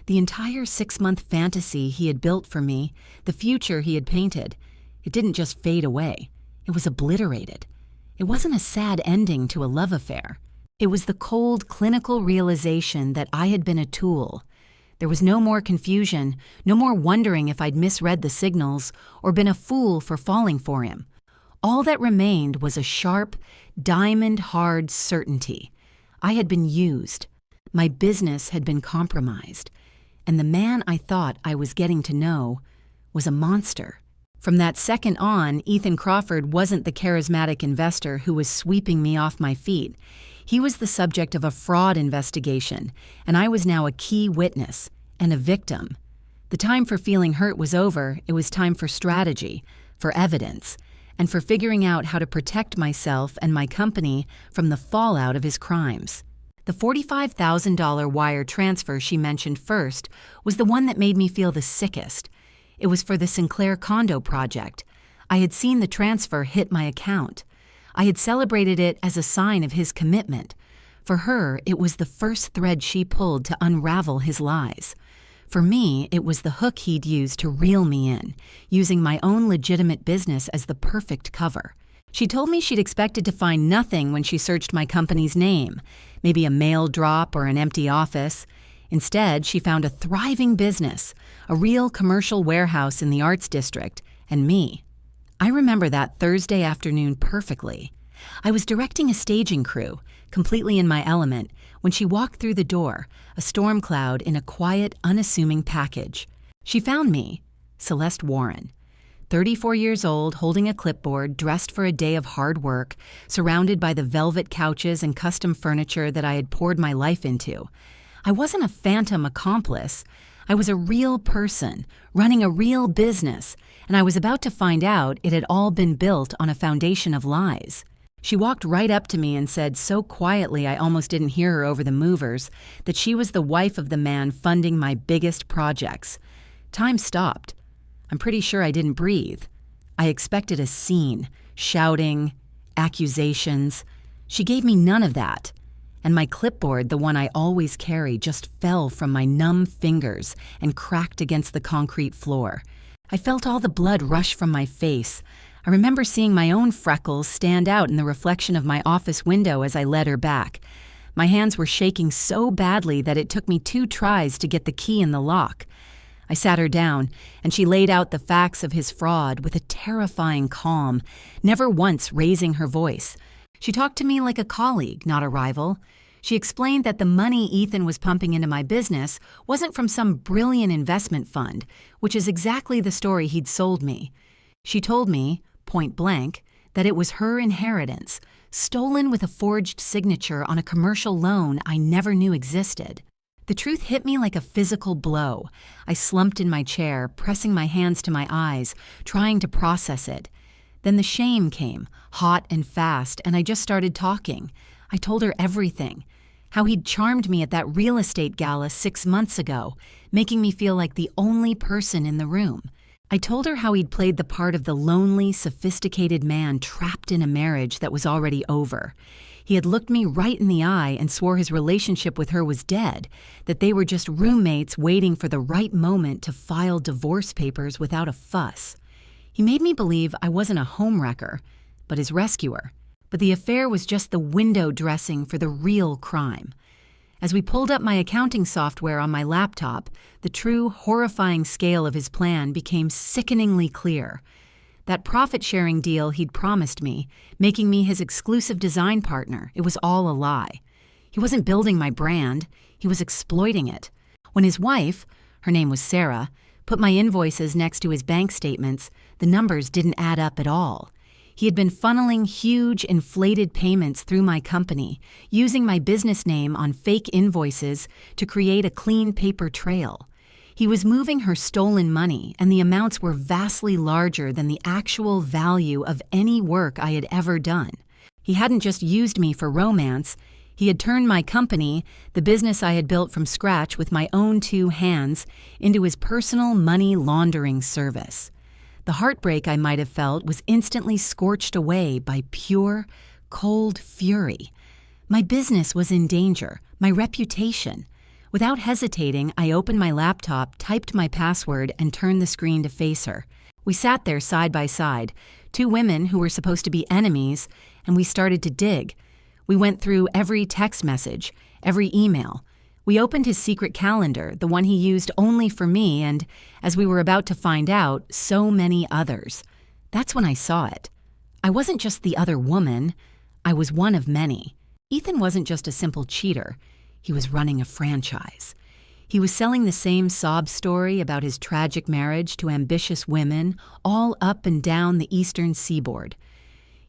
The entire 6-month fantasy he had built for me, the future he had painted, it didn't just fade away. It was obliterated. It wasn't a sad ending to a love affair. It was the cold, clinical realization that I had been a tool. There was no more confusion, no more wondering if I'd misread the signals or been a fool for falling for him. All that remained was a sharp, diamond-hard certainty. I had been used. My business had been compromised. And the man I thought I was getting to know was a monster. From that second on, Ethan Crawford wasn't the charismatic investor who was sweeping me off my feet. He was the subject of a fraud investigation, and I was now a key witness and a victim. The time for feeling hurt was over. It was time for strategy, for evidence, and for figuring out how to protect myself and my company from the fallout of his crimes. The $45,000 wire transfer she mentioned first was the one that made me feel the sickest. It was for the Sinclair condo project. I had seen the transfer hit my account. I had celebrated it as a sign of his commitment. For her, it was the first thread she pulled to unravel his lies. For me, it was the hook he'd used to reel me in, using my own legitimate business as the perfect cover. She told me she'd expected to find nothing when she searched my company's name, maybe a mail drop or an empty office. Instead, she found a thriving business, a real commercial warehouse in the Arts District, and me. I remember that Thursday afternoon perfectly. I was directing a staging crew, completely in my element, when she walked through the door, a storm cloud in a quiet, unassuming package. She found me, Celeste Warren, 34 years old, holding a clipboard, dressed for a day of hard work, surrounded by the velvet couches and custom furniture that I had poured my life into. I wasn't a phantom accomplice. I was a real person, running a real business, and I was about to find out it had all been built on a foundation of lies. She walked right up to me and said so quietly I almost didn't hear her over the movers that she was the wife of the man funding my biggest projects. Time stopped. I'm pretty sure I didn't breathe. I expected a scene, shouting, accusations. She gave me none of that. And my clipboard, the one I always carry, just fell from my numb fingers and cracked against the concrete floor. I felt all the blood rush from my face. I remember seeing my own freckles stand out in the reflection of my office window as I led her back. My hands were shaking so badly that it took me 2 tries to get the key in the lock. I sat her down, and she laid out the facts of his fraud with a terrifying calm, never once raising her voice. She talked to me like a colleague, not a rival. She explained that the money Ethan was pumping into my business wasn't from some brilliant investment fund, which is exactly the story he'd sold me. She told me, point blank, that it was her inheritance, stolen with a forged signature on a commercial loan I never knew existed. The truth hit me like a physical blow. I slumped in my chair, pressing my hands to my eyes, trying to process it. Then the shame came, hot and fast, and I just started talking. I told her everything. How he'd charmed me at that real estate gala 6 months ago, making me feel like the only person in the room. I told her how he'd played the part of the lonely, sophisticated man trapped in a marriage that was already over. He had looked me right in the eye and swore his relationship with her was dead, that they were just roommates waiting for the right moment to file divorce papers without a fuss. He made me believe I wasn't a homewrecker, but his rescuer. But the affair was just the window dressing for the real crime. As we pulled up my accounting software on my laptop, the true, horrifying scale of his plan became sickeningly clear. That profit-sharing deal he'd promised me, making me his exclusive design partner, it was all a lie. He wasn't building my brand, he was exploiting it. When his wife, her name was Sarah, put my invoices next to his bank statements, the numbers didn't add up at all. He had been funneling huge, inflated payments through my company, using my business name on fake invoices to create a clean paper trail. He was moving her stolen money, and the amounts were vastly larger than the actual value of any work I had ever done. He hadn't just used me for romance, He had turned my company, the business I had built from scratch with my own 2 hands, into his personal money laundering service. The heartbreak I might have felt was instantly scorched away by pure, cold fury. My business was in danger, my reputation. Without hesitating, I opened my laptop, typed my password, and turned the screen to face her. We sat there side by side, 2 women who were supposed to be enemies, and we started to dig. We went through every text message, every email. We opened his secret calendar, the one he used only for me, and, as we were about to find out, so many others. That's when I saw it. I wasn't just the other woman. I was one of many. Ethan wasn't just a simple cheater. He was running a franchise. He was selling the same sob story about his tragic marriage to ambitious women all up and down the eastern seaboard.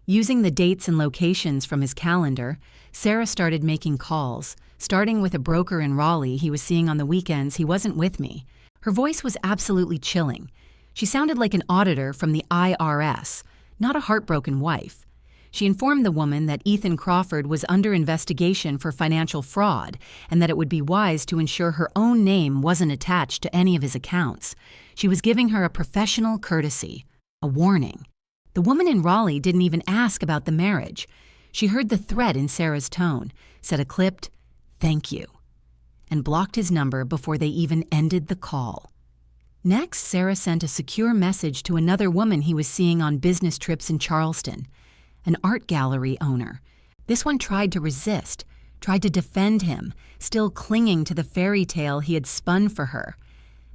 Using the dates and locations from his calendar, Sarah started making calls, starting with a broker in Raleigh he was seeing on the weekends he wasn't with me. Her voice was absolutely chilling. She sounded like an auditor from the IRS, not a heartbroken wife. She informed the woman that Ethan Crawford was under investigation for financial fraud and that it would be wise to ensure her own name wasn't attached to any of his accounts. She was giving her a professional courtesy, a warning. The woman in Raleigh didn't even ask about the marriage. She heard the threat in Sarah's tone, said a clipped, "Thank you," and blocked his number before they even ended the call. Next, Sarah sent a secure message to another woman he was seeing on business trips in Charleston, an art gallery owner. This one tried to resist, tried to defend him, still clinging to the fairy tale he had spun for her.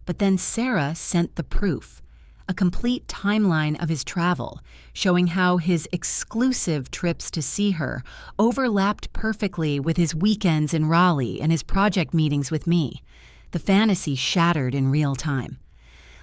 But then Sarah sent the proof. A complete timeline of his travel, showing how his exclusive trips to see her overlapped perfectly with his weekends in Raleigh and his project meetings with me. The fantasy shattered in real time.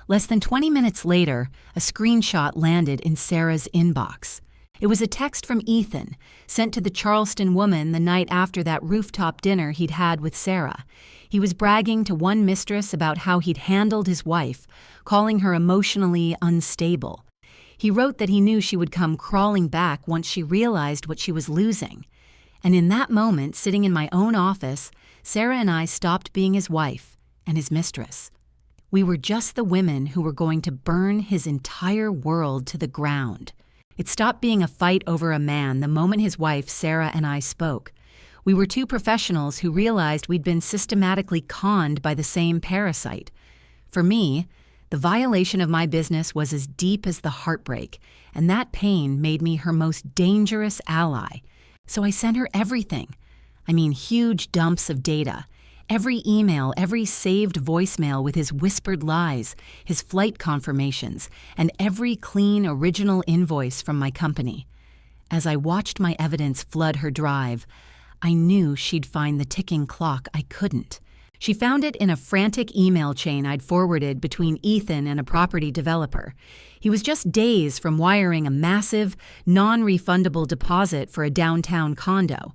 Less than 20 minutes later, a screenshot landed in Sarah's inbox. It was a text from Ethan, sent to the Charleston woman the night after that rooftop dinner he'd had with Sarah. He was bragging to one mistress about how he'd handled his wife, calling her emotionally unstable. He wrote that he knew she would come crawling back once she realized what she was losing. And in that moment, sitting in my own office, Sarah and I stopped being his wife and his mistress. We were just the women who were going to burn his entire world to the ground. It stopped being a fight over a man the moment his wife, Sarah, and I spoke. We were 2 professionals who realized we'd been systematically conned by the same parasite. For me, the violation of my business was as deep as the heartbreak, and that pain made me her most dangerous ally. So I sent her everything. I mean, huge dumps of data. Every email, every saved voicemail with his whispered lies, his flight confirmations, and every clean original invoice from my company. As I watched my evidence flood her drive, I knew she'd find the ticking clock I couldn't. She found it in a frantic email chain I'd forwarded between Ethan and a property developer. He was just days from wiring a massive, non-refundable deposit for a downtown condo.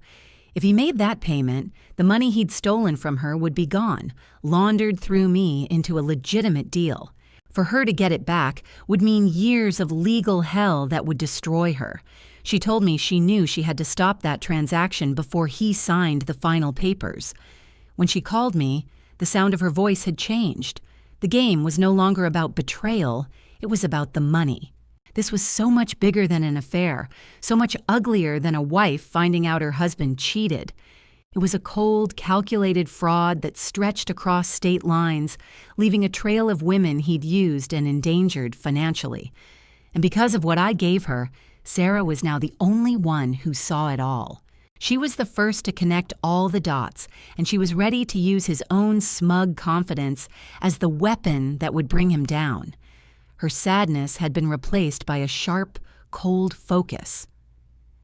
If he made that payment, the money he'd stolen from her would be gone, laundered through me into a legitimate deal. For her to get it back would mean years of legal hell that would destroy her. She told me she knew she had to stop that transaction before he signed the final papers. When she called me, the sound of her voice had changed. The game was no longer about betrayal, it was about the money. This was so much bigger than an affair, so much uglier than a wife finding out her husband cheated. It was a cold, calculated fraud that stretched across state lines, leaving a trail of women he'd used and endangered financially. And because of what I gave her, Sarah was now the only one who saw it all. She was the first to connect all the dots, and she was ready to use his own smug confidence as the weapon that would bring him down. Her sadness had been replaced by a sharp, cold focus.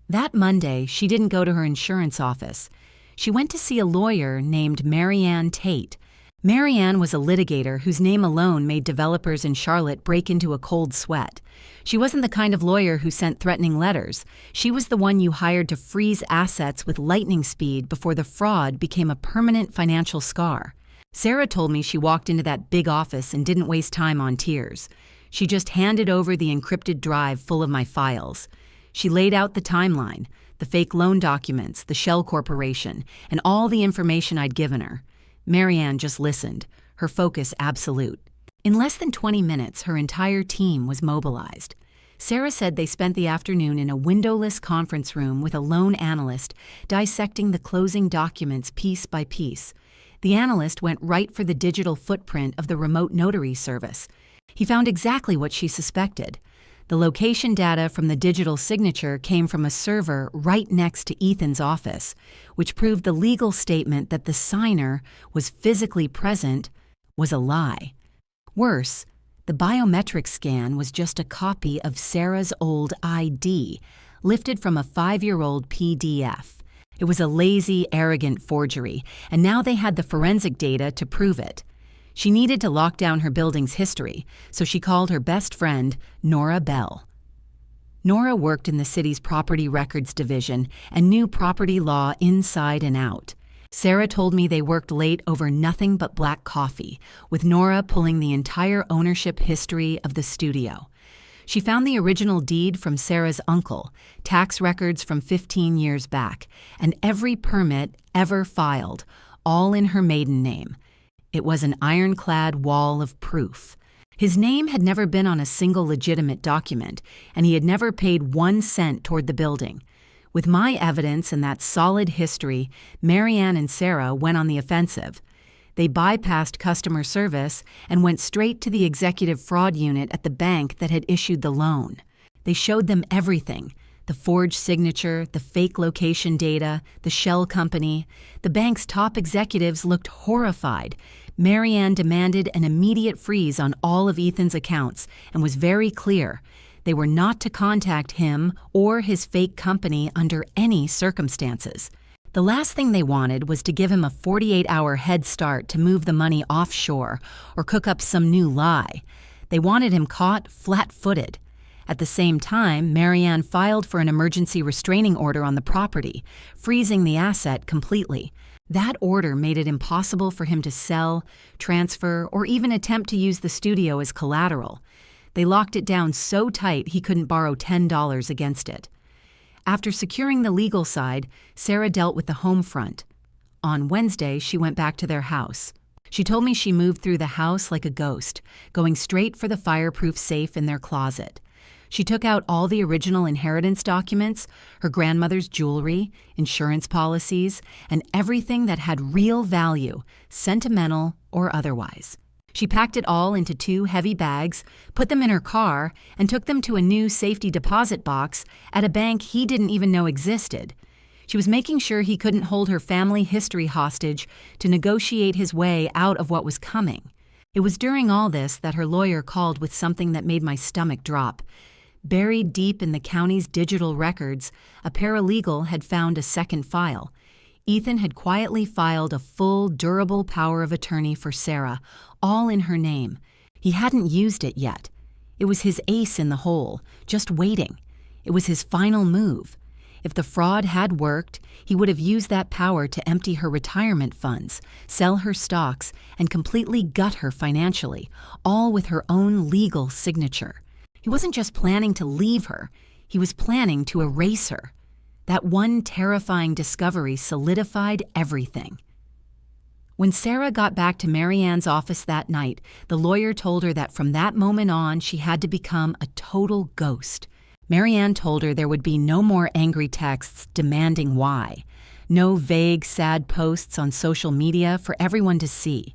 That Monday, she didn't go to her insurance office. She went to see a lawyer named Marianne Tate. Marianne was a litigator whose name alone made developers in Charlotte break into a cold sweat. She wasn't the kind of lawyer who sent threatening letters. She was the one you hired to freeze assets with lightning speed before the fraud became a permanent financial scar. Sarah told me she walked into that big office and didn't waste time on tears. She just handed over the encrypted drive full of my files. She laid out the timeline, the fake loan documents, the shell corporation, and all the information I'd given her. Marianne just listened, her focus absolute. In less than 20 minutes, her entire team was mobilized. Sarah said they spent the afternoon in a windowless conference room with a loan analyst dissecting the closing documents piece by piece. The analyst went right for the digital footprint of the remote notary service. He found exactly what she suspected. The location data from the digital signature came from a server right next to Ethan's office, which proved the legal statement that the signer was physically present was a lie. Worse, the biometric scan was just a copy of Sarah's old ID, lifted from a 5-year-old PDF. It was a lazy, arrogant forgery, and now they had the forensic data to prove it. She needed to lock down her building's history, so she called her best friend, Nora Bell. Nora worked in the city's property records division and knew property law inside and out. Sarah told me they worked late over nothing but black coffee, with Nora pulling the entire ownership history of the studio. She found the original deed from Sarah's uncle, tax records from 15 years back, and every permit ever filed, all in her maiden name. It was an ironclad wall of proof. His name had never been on a single legitimate document, and he had never paid 1 cent toward the building. With my evidence and that solid history, Marianne and Sarah went on the offensive. They bypassed customer service and went straight to the executive fraud unit at the bank that had issued the loan. They showed them everything: the forged signature, the fake location data, the shell company. The bank's top executives looked horrified. Marianne demanded an immediate freeze on all of Ethan's accounts and was very clear: they were not to contact him or his fake company under any circumstances. The last thing they wanted was to give him a 48-hour head start to move the money offshore or cook up some new lie. They wanted him caught flat-footed. At the same time, Marianne filed for an emergency restraining order on the property, freezing the asset completely. That order made it impossible for him to sell, transfer, or even attempt to use the studio as collateral. They locked it down so tight he couldn't borrow $10 against it. After securing the legal side, Sarah dealt with the home front. On Wednesday, she went back to their house. She told me she moved through the house like a ghost, going straight for the fireproof safe in their closet. She took out all the original inheritance documents, her grandmother's jewelry, insurance policies, and everything that had real value, sentimental or otherwise. She packed it all into 2 heavy bags, put them in her car, and took them to a new safety deposit box at a bank he didn't even know existed. She was making sure he couldn't hold her family history hostage to negotiate his way out of what was coming. It was during all this that her lawyer called with something that made my stomach drop. Buried deep in the county's digital records, a paralegal had found a second file. Ethan had quietly filed a full, durable power of attorney for Sarah, all in her name. He hadn't used it yet. It was his ace in the hole, just waiting. It was his final move. If the fraud had worked, he would have used that power to empty her retirement funds, sell her stocks, and completely gut her financially, all with her own legal signature. He wasn't just planning to leave her, he was planning to erase her. That one terrifying discovery solidified everything. When Sarah got back to Marianne's office that night, the lawyer told her that from that moment on, she had to become a total ghost. Marianne told her there would be no more angry texts demanding why, no vague, sad posts on social media for everyone to see.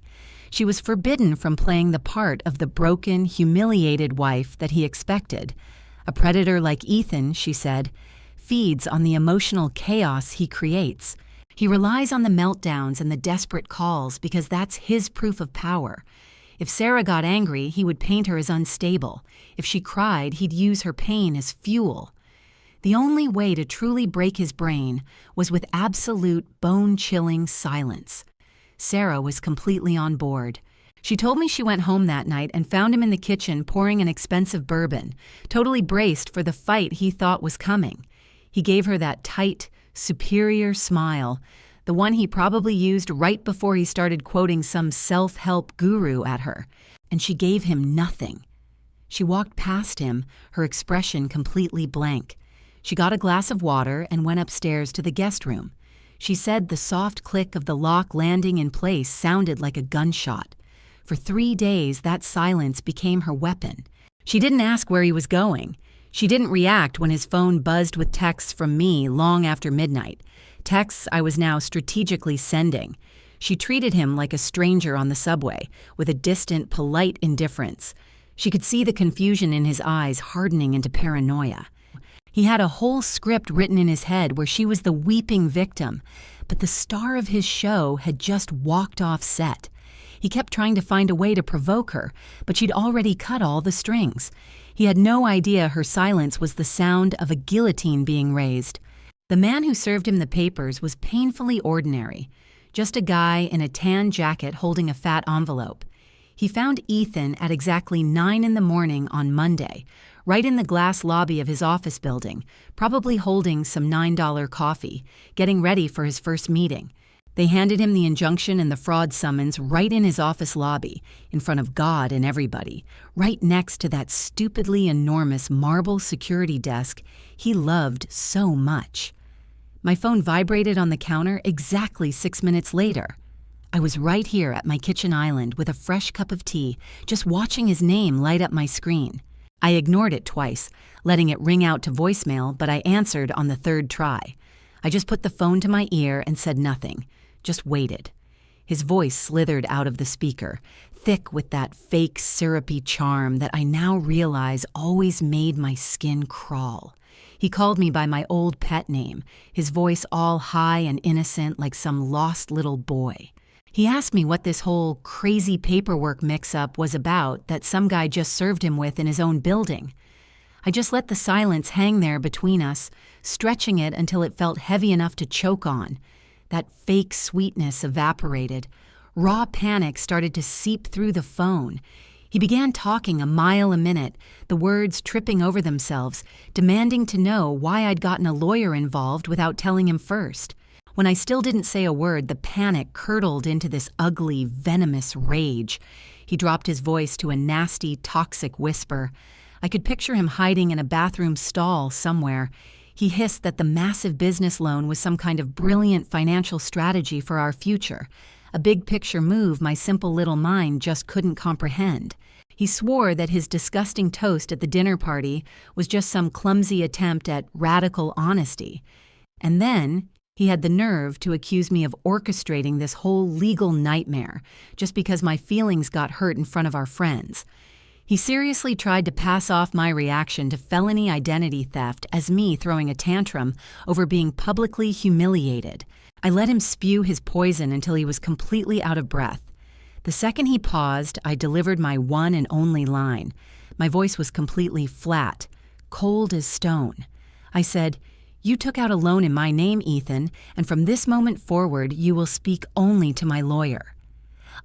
She was forbidden from playing the part of the broken, humiliated wife that he expected. A predator like Ethan, she said, feeds on the emotional chaos he creates. He relies on the meltdowns and the desperate calls because that's his proof of power. If Sarah got angry, he would paint her as unstable. If she cried, he'd use her pain as fuel. The only way to truly break his brain was with absolute, bone-chilling silence. Sarah was completely on board. She told me she went home that night and found him in the kitchen pouring an expensive bourbon, totally braced for the fight he thought was coming. He gave her that tight, superior smile, the one he probably used right before he started quoting some self-help guru at her, and she gave him nothing. She walked past him, her expression completely blank. She got a glass of water and went upstairs to the guest room. She said the soft click of the lock landing in place sounded like a gunshot. For 3 days, that silence became her weapon. She didn't ask where he was going. She didn't react when his phone buzzed with texts from me long after midnight, texts I was now strategically sending. She treated him like a stranger on the subway, with a distant, polite indifference. She could see the confusion in his eyes hardening into paranoia. He had a whole script written in his head where she was the weeping victim, but the star of his show had just walked off set. He kept trying to find a way to provoke her, but she'd already cut all the strings. He had no idea her silence was the sound of a guillotine being raised. The man who served him the papers was painfully ordinary, just a guy in a tan jacket holding a fat envelope. He found Ethan at exactly 9 a.m. on Monday, right in the glass lobby of his office building, probably holding some $9 coffee, getting ready for his first meeting. They handed him the injunction and the fraud summons right in his office lobby, in front of God and everybody, right next to that stupidly enormous marble security desk he loved so much. My phone vibrated on the counter exactly 6 minutes later. I was right here at my kitchen island with a fresh cup of tea, just watching his name light up my screen. I ignored it twice, letting it ring out to voicemail, but I answered on the third try. I just put the phone to my ear and said nothing, just waited. His voice slithered out of the speaker, thick with that fake syrupy charm that I now realize always made my skin crawl. He called me by my old pet name, his voice all high and innocent like some lost little boy. He asked me what this whole crazy paperwork mix-up was about that some guy just served him with in his own building. I just let the silence hang there between us, stretching it until it felt heavy enough to choke on. That fake sweetness evaporated. Raw panic started to seep through the phone. He began talking a mile a minute, the words tripping over themselves, demanding to know why I'd gotten a lawyer involved without telling him first. When I still didn't say a word, the panic curdled into this ugly, venomous rage. He dropped his voice to a nasty, toxic whisper. I could picture him hiding in a bathroom stall somewhere. He hissed that the massive business loan was some kind of brilliant financial strategy for our future, a big-picture move my simple little mind just couldn't comprehend. He swore that his disgusting toast at the dinner party was just some clumsy attempt at radical honesty. And then he had the nerve to accuse me of orchestrating this whole legal nightmare just because my feelings got hurt in front of our friends. He seriously tried to pass off my reaction to felony identity theft as me throwing a tantrum over being publicly humiliated. I let him spew his poison until he was completely out of breath. The second he paused, I delivered my one and only line. My voice was completely flat, cold as stone. I said, "You took out a loan in my name, Ethan, and from this moment forward, you will speak only to my lawyer."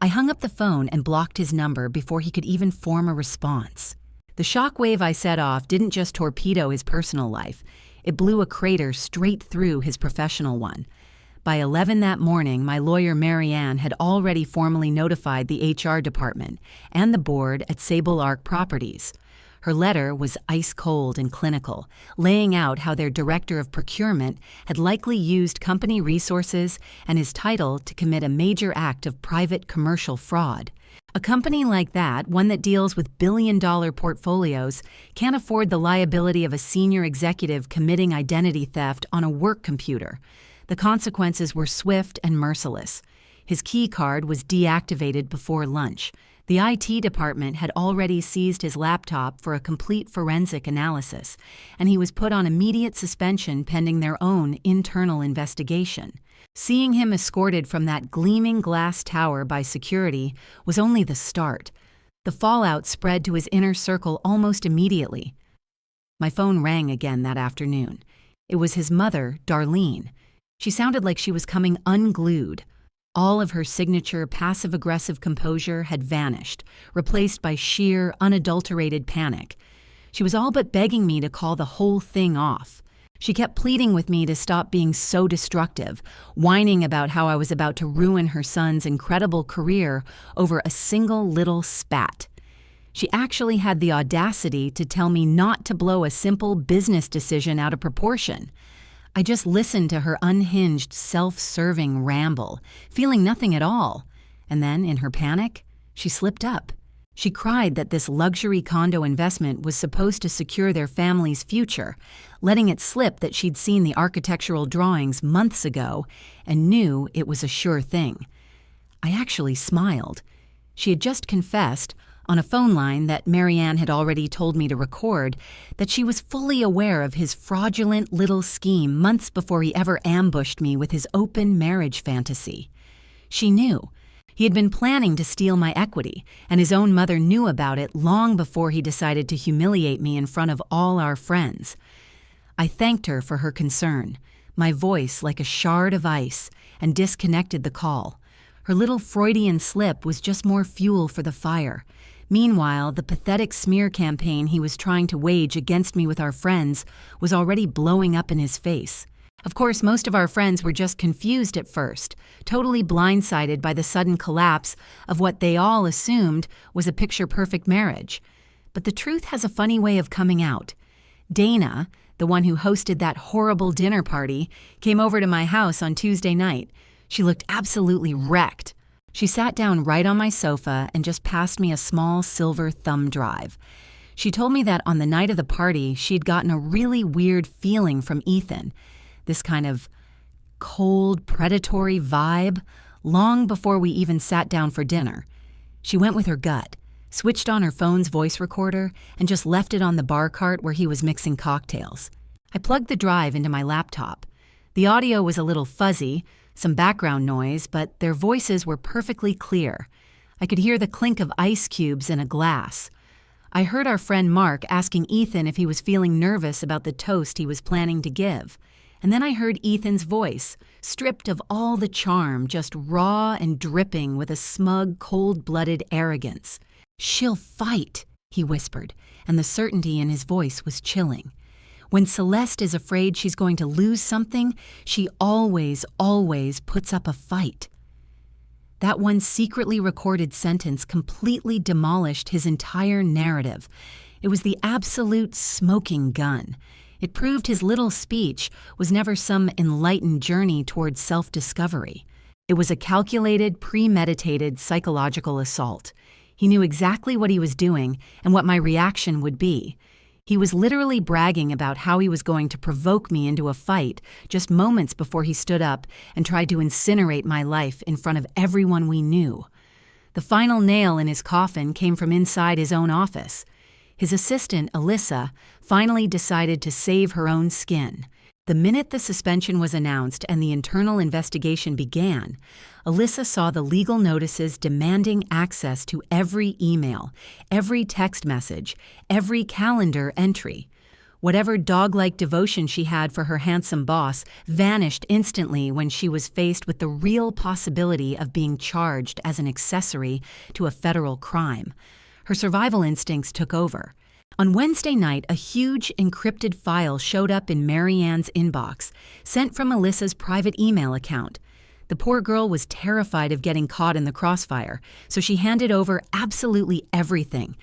I hung up the phone and blocked his number before he could even form a response. The shockwave I set off didn't just torpedo his personal life. It blew a crater straight through his professional one. By 11 that morning, my lawyer Marianne had already formally notified the HR department and the board at Sable Arc Properties. Her letter was ice-cold and clinical, laying out how their director of procurement had likely used company resources and his title to commit a major act of private commercial fraud. A company like that, one that deals with billion-dollar portfolios, can't afford the liability of a senior executive committing identity theft on a work computer. The consequences were swift and merciless. His key card was deactivated before lunch. The IT department had already seized his laptop for a complete forensic analysis, and he was put on immediate suspension pending their own internal investigation. Seeing him escorted from that gleaming glass tower by security was only the start. The fallout spread to his inner circle almost immediately. My phone rang again that afternoon. It was his mother, Darlene. She sounded like she was coming unglued. All of her signature passive-aggressive composure had vanished, replaced by sheer, unadulterated panic. She was all but begging me to call the whole thing off. She kept pleading with me to stop being so destructive, whining about how I was about to ruin her son's incredible career over a single little spat. She actually had the audacity to tell me not to blow a simple business decision out of proportion. I just listened to her unhinged, self-serving ramble, feeling nothing at all. And then, in her panic, she slipped up. She cried that this luxury condo investment was supposed to secure their family's future, letting it slip that she'd seen the architectural drawings months ago and knew it was a sure thing. I actually smiled. She had just confessed, on a phone line that Marianne had already told me to record, that she was fully aware of his fraudulent little scheme months before he ever ambushed me with his open marriage fantasy. She knew. He had been planning to steal my equity, and his own mother knew about it long before he decided to humiliate me in front of all our friends. I thanked her for her concern, my voice like a shard of ice, and disconnected the call. Her little Freudian slip was just more fuel for the fire. Meanwhile, the pathetic smear campaign he was trying to wage against me with our friends was already blowing up in his face. Of course, most of our friends were just confused at first, totally blindsided by the sudden collapse of what they all assumed was a picture-perfect marriage. But the truth has a funny way of coming out. Dana, the one who hosted that horrible dinner party, came over to my house on Tuesday night. She looked absolutely wrecked. She sat down right on my sofa and just passed me a small silver thumb drive. She told me that on the night of the party, she'd gotten a really weird feeling from Ethan, this kind of cold, predatory vibe, long before we even sat down for dinner. She went with her gut, switched on her phone's voice recorder, and just left it on the bar cart where he was mixing cocktails. I plugged the drive into my laptop. The audio was a little fuzzy, some background noise, but their voices were perfectly clear. I could hear the clink of ice cubes in a glass. I heard our friend Mark asking Ethan if he was feeling nervous about the toast he was planning to give. And then I heard Ethan's voice, stripped of all the charm, just raw and dripping with a smug, cold-blooded arrogance. "She'll fight," he whispered, and the certainty in his voice was chilling. When Celeste is afraid she's going to lose something, she always puts up a fight. That one secretly recorded sentence completely demolished his entire narrative. It was the absolute smoking gun. It proved his little speech was never some enlightened journey towards self-discovery. It was a calculated, premeditated psychological assault. He knew exactly what he was doing and what my reaction would be. He was literally bragging about how he was going to provoke me into a fight just moments before he stood up and tried to incinerate my life in front of everyone we knew. The final nail in his coffin came from inside his own office. His assistant, Alyssa, finally decided to save her own skin. The minute the suspension was announced and the internal investigation began, Alyssa saw the legal notices demanding access to every email, every text message, every calendar entry. Whatever dog-like devotion she had for her handsome boss vanished instantly when she was faced with the real possibility of being charged as an accessory to a federal crime. Her survival instincts took over. On Wednesday night, a huge encrypted file showed up in Marianne's inbox, sent from Alyssa's private email account. The poor girl was terrified of getting caught in the crossfire, so she handed over absolutely everything.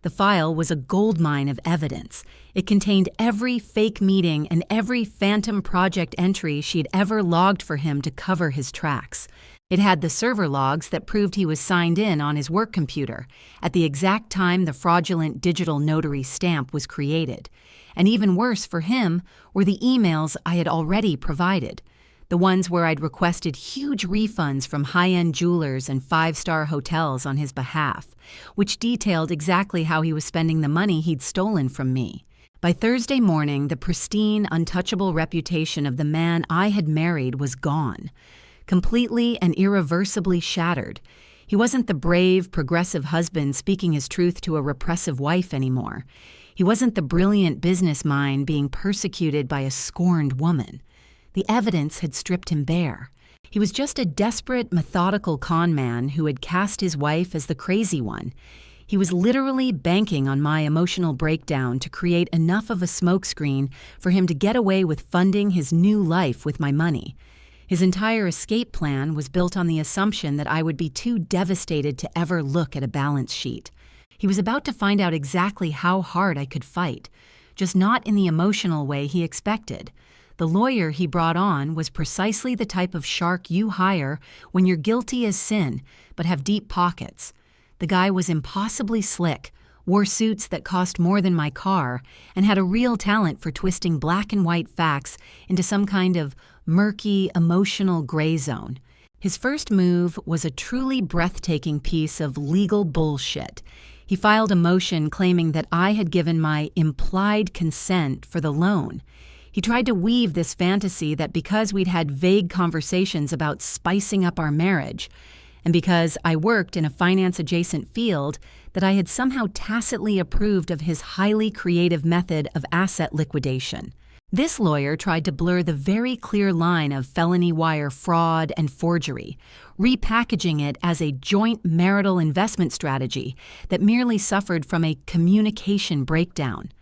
The file was a goldmine of evidence. It contained every fake meeting and every phantom project entry she'd ever logged for him to cover his tracks. It had the server logs that proved he was signed in on his work computer at the exact time the fraudulent digital notary stamp was created. And even worse for him were the emails I had already provided, the ones where I'd requested huge refunds from high-end jewelers and five-star hotels on his behalf, which detailed exactly how he was spending the money he'd stolen from me. By Thursday morning, the pristine, untouchable reputation of the man I had married was gone. Completely and irreversibly shattered. He wasn't the brave, progressive husband speaking his truth to a repressive wife anymore. He wasn't the brilliant business mind being persecuted by a scorned woman. The evidence had stripped him bare. He was just a desperate, methodical con man who had cast his wife as the crazy one. He was literally banking on my emotional breakdown to create enough of a smokescreen for him to get away with funding his new life with my money. His entire escape plan was built on the assumption that I would be too devastated to ever look at a balance sheet. He was about to find out exactly how hard I could fight, just not in the emotional way he expected. The lawyer he brought on was precisely the type of shark you hire when you're guilty as sin, but have deep pockets. The guy was impossibly slick, wore suits that cost more than my car, and had a real talent for twisting black and white facts into some kind of murky, emotional gray zone. His first move was a truly breathtaking piece of legal bullshit. He filed a motion claiming that I had given my implied consent for the loan. He tried to weave this fantasy that because we'd had vague conversations about spicing up our marriage, and because I worked in a finance-adjacent field, that I had somehow tacitly approved of his highly creative method of asset liquidation. This lawyer tried to blur the very clear line of felony wire fraud and forgery, repackaging it as a joint marital investment strategy that merely suffered from a communication breakdown.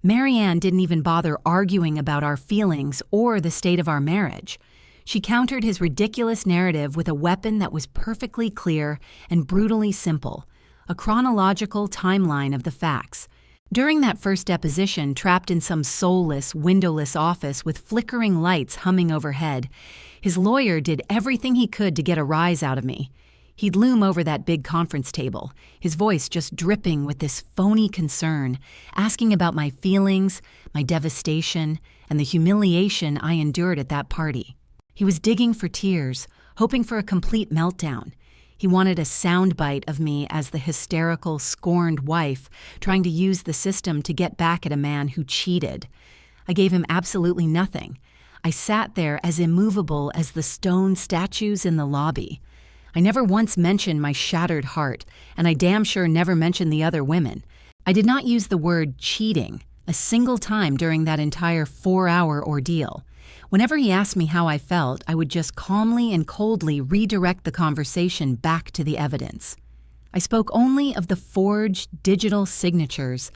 Marianne didn't even bother arguing about our feelings or the state of our marriage. She countered his ridiculous narrative with a weapon that was perfectly clear and brutally simple, a chronological timeline of the facts. During that first deposition, trapped in some soulless, windowless office with flickering lights humming overhead, his lawyer did everything he could to get a rise out of me. He'd loom over that big conference table, his voice just dripping with this phony concern, asking about my feelings, my devastation, and the humiliation I endured at that party. He was digging for tears, hoping for a complete meltdown. He wanted a soundbite of me as the hysterical, scorned wife trying to use the system to get back at a man who cheated. I gave him absolutely nothing. I sat there as immovable as the stone statues in the lobby. I never once mentioned my shattered heart, and I damn sure never mentioned the other women. I did not use the word cheating a single time during that entire 4-hour ordeal. Whenever he asked me how I felt, I would just calmly and coldly redirect the conversation back to the evidence. I spoke only of the forged digital signatures,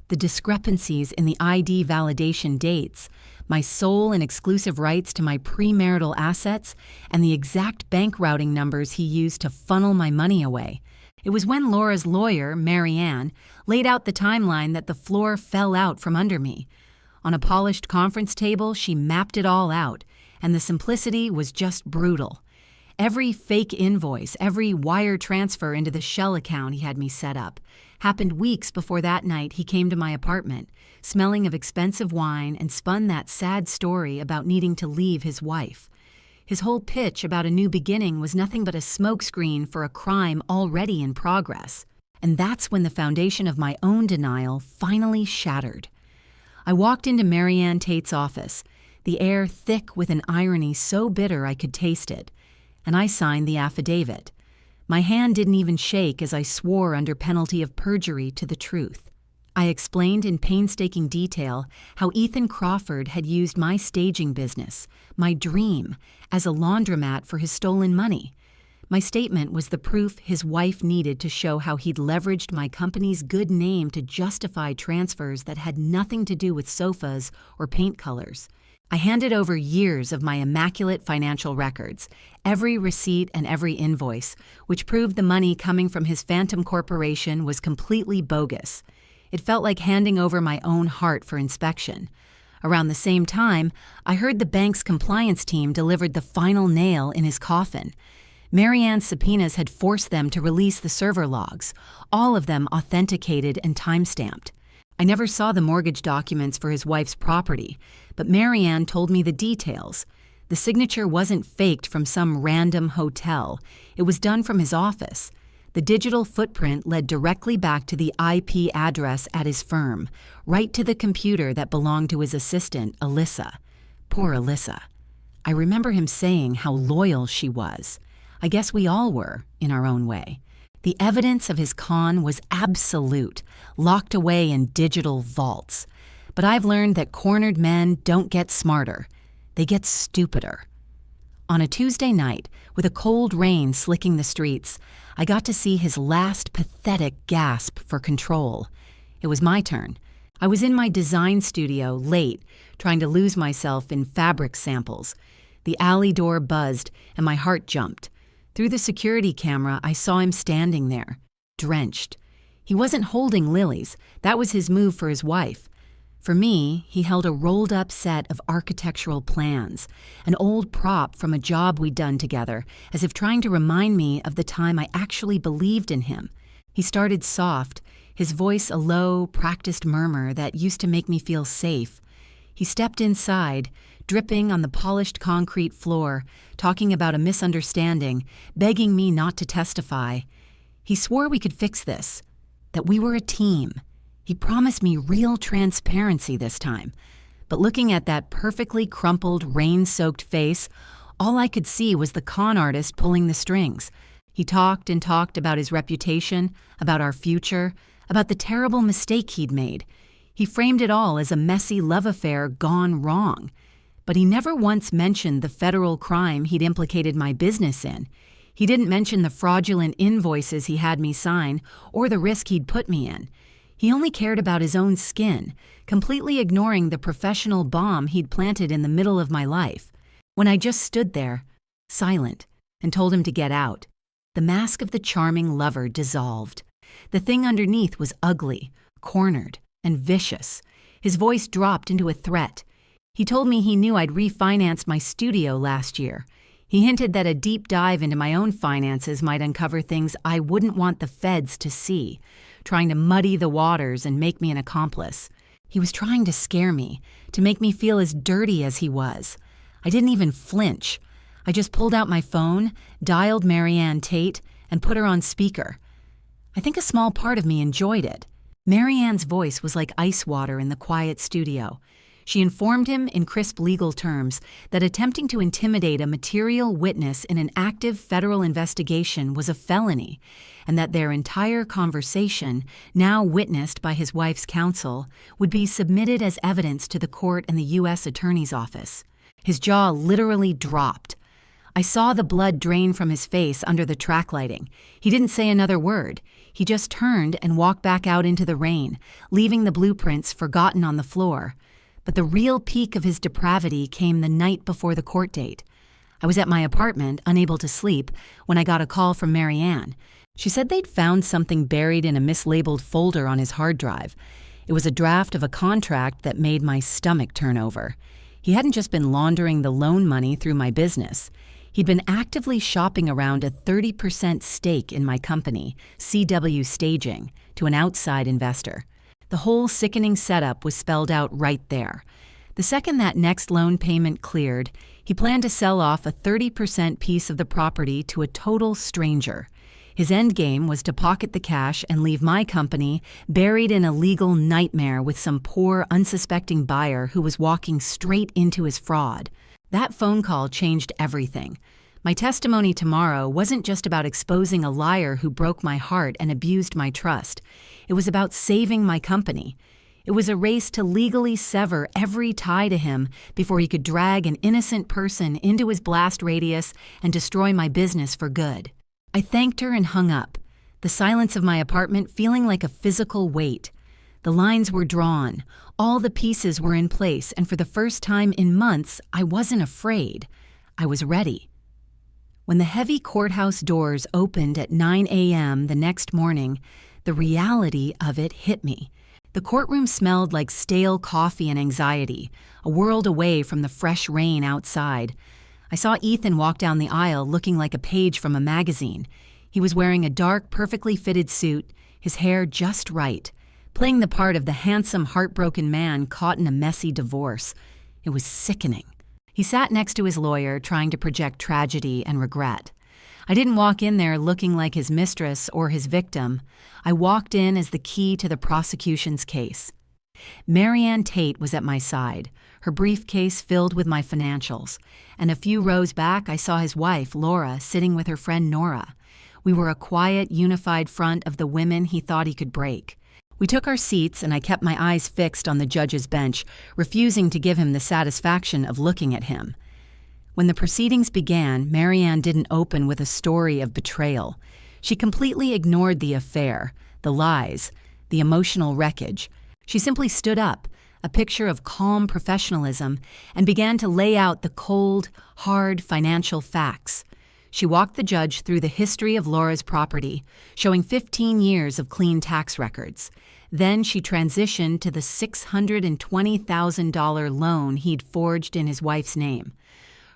the discrepancies in the ID validation dates, my sole and exclusive rights to my premarital assets, and the exact bank routing numbers he used to funnel my money away. It was when Laura's lawyer, Marianne, laid out the timeline that the floor fell out from under me. On a polished conference table, she mapped it all out, and the simplicity was just brutal. Every fake invoice, every wire transfer into the shell account he had me set up, happened weeks before that night he came to my apartment, smelling of expensive wine, and spun that sad story about needing to leave his wife. His whole pitch about a new beginning was nothing but a smokescreen for a crime already in progress. And that's when the foundation of my own denial finally shattered. I walked into Marianne Tate's office, the air thick with an irony so bitter I could taste it, and I signed the affidavit. My hand didn't even shake as I swore under penalty of perjury to the truth. I explained in painstaking detail how Ethan Crawford had used my staging business, my dream, as a laundromat for his stolen money. My statement was the proof his wife needed to show how he'd leveraged my company's good name to justify transfers that had nothing to do with sofas or paint colors. I handed over years of my immaculate financial records, every receipt and every invoice, which proved the money coming from his phantom corporation was completely bogus. It felt like handing over my own heart for inspection. Around the same time, I heard the bank's compliance team delivered the final nail in his coffin. Marianne's subpoenas had forced them to release the server logs, all of them authenticated and time-stamped. I never saw the mortgage documents for his wife's property, but Marianne told me the details. The signature wasn't faked from some random hotel. It was done from his office. The digital footprint led directly back to the IP address at his firm, right to the computer that belonged to his assistant, Alyssa. Poor Alyssa. I remember him saying how loyal she was. I guess we all were, in our own way. The evidence of his con was absolute, locked away in digital vaults. But I've learned that cornered men don't get smarter. They get stupider. On a Tuesday night, with a cold rain slicking the streets, I got to see his last pathetic gasp for control. It was my turn. I was in my design studio, late, trying to lose myself in fabric samples. The alley door buzzed, and my heart jumped. Through the security camera, I saw him standing there, drenched. He wasn't holding lilies. That was his move for his wife. For me, he held a rolled-up set of architectural plans, an old prop from a job we'd done together, as if trying to remind me of the time I actually believed in him. He started soft, his voice a low, practiced murmur that used to make me feel safe. He stepped inside, dripping on the polished concrete floor, talking about a misunderstanding, begging me not to testify. He swore we could fix this, that we were a team. He promised me real transparency this time. But looking at that perfectly crumpled, rain-soaked face, all I could see was the con artist pulling the strings. He talked and talked about his reputation, about our future, about the terrible mistake he'd made. He framed it all as a messy love affair gone wrong. But he never once mentioned the federal crime he'd implicated my business in. He didn't mention the fraudulent invoices he had me sign or the risk he'd put me in. He only cared about his own skin, completely ignoring the professional bomb he'd planted in the middle of my life. When I just stood there, silent, and told him to get out, the mask of the charming lover dissolved. The thing underneath was ugly, cornered, and vicious. His voice dropped into a threat. He told me he knew I'd refinanced my studio last year. He hinted that a deep dive into my own finances might uncover things I wouldn't want the feds to see, trying to muddy the waters and make me an accomplice. He was trying to scare me, to make me feel as dirty as he was. I didn't even flinch. I just pulled out my phone, dialed Marianne Tate, and put her on speaker. I think a small part of me enjoyed it. Marianne's voice was like ice water in the quiet studio. She informed him in crisp legal terms that attempting to intimidate a material witness in an active federal investigation was a felony, and that their entire conversation, now witnessed by his wife's counsel, would be submitted as evidence to the court and the U.S. Attorney's Office. His jaw literally dropped. I saw the blood drain from his face under the track lighting. He didn't say another word. He just turned and walked back out into the rain, leaving the blueprints forgotten on the floor. But the real peak of his depravity came the night before the court date. I was at my apartment, unable to sleep, when I got a call from Marianne. She said they'd found something buried in a mislabeled folder on his hard drive. It was a draft of a contract that made my stomach turn over. He hadn't just been laundering the loan money through my business. He'd been actively shopping around a 30% stake in my company, CW Staging, to an outside investor. The whole sickening setup was spelled out right there. The second that next loan payment cleared, he planned to sell off a 30% piece of the property to a total stranger. His endgame was to pocket the cash and leave my company buried in a legal nightmare with some poor, unsuspecting buyer who was walking straight into his fraud. That phone call changed everything. My testimony tomorrow wasn't just about exposing a liar who broke my heart and abused my trust. It was about saving my company. It was a race to legally sever every tie to him before he could drag an innocent person into his blast radius and destroy my business for good. I thanked her and hung up, the silence of my apartment feeling like a physical weight. The lines were drawn, all the pieces were in place, and for the first time in months, I wasn't afraid. I was ready. When the heavy courthouse doors opened at 9 a.m. the next morning, the reality of it hit me. The courtroom smelled like stale coffee and anxiety, a world away from the fresh rain outside. I saw Ethan walk down the aisle looking like a page from a magazine. He was wearing a dark, perfectly fitted suit, his hair just right, playing the part of the handsome, heartbroken man caught in a messy divorce. It was sickening. He sat next to his lawyer, trying to project tragedy and regret. I didn't walk in there looking like his mistress or his victim. I walked in as the key to the prosecution's case. Marianne Tate was at my side, her briefcase filled with my financials, and a few rows back I saw his wife, Laura, sitting with her friend Nora. We were a quiet, unified front of the women he thought he could break. We took our seats, and I kept my eyes fixed on the judge's bench, refusing to give him the satisfaction of looking at him. When the proceedings began, Marianne didn't open with a story of betrayal. She completely ignored the affair, the lies, the emotional wreckage. She simply stood up, a picture of calm professionalism, and began to lay out the cold, hard financial facts. She walked the judge through the history of Laura's property, showing 15 years of clean tax records. Then she transitioned to the $620,000 loan he'd forged in his wife's name.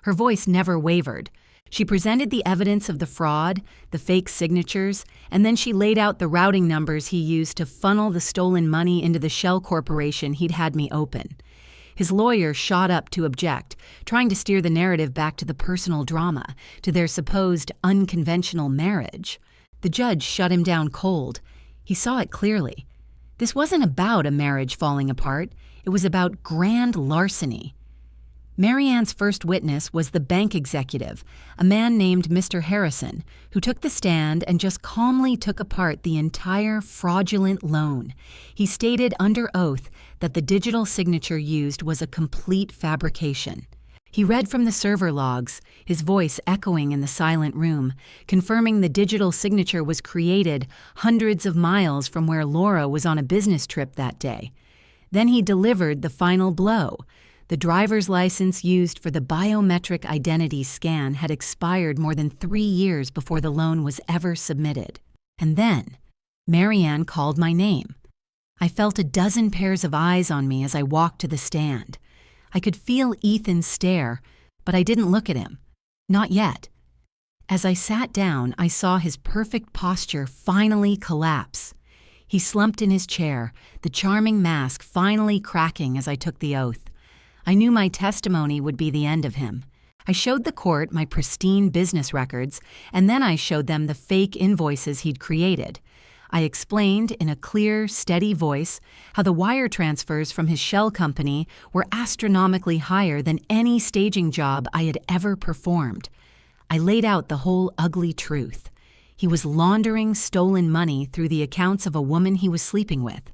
Her voice never wavered. She presented the evidence of the fraud, the fake signatures, and then she laid out the routing numbers he used to funnel the stolen money into the shell corporation he'd had me open. His lawyer shot up to object, trying to steer the narrative back to the personal drama, to their supposed unconventional marriage. The judge shut him down cold. He saw it clearly. This wasn't about a marriage falling apart. It was about grand larceny. Marianne's first witness was the bank executive, a man named Mr. Harrison, who took the stand and just calmly took apart the entire fraudulent loan. He stated under oath that the digital signature used was a complete fabrication. He read from the server logs, his voice echoing in the silent room, confirming the digital signature was created hundreds of miles from where Laura was on a business trip that day. Then he delivered the final blow. The driver's license used for the biometric identity scan had expired more than 3 years before the loan was ever submitted. And then, Marianne called my name. I felt a dozen pairs of eyes on me as I walked to the stand. I could feel Ethan stare, but I didn't look at him. Not yet. As I sat down, I saw his perfect posture finally collapse. He slumped in his chair, the charming mask finally cracking as I took the oath. I knew my testimony would be the end of him. I showed the court my pristine business records, and then I showed them the fake invoices he'd created. I explained in a clear, steady voice how the wire transfers from his shell company were astronomically higher than any staging job I had ever performed. I laid out the whole ugly truth. He was laundering stolen money through the accounts of a woman he was sleeping with,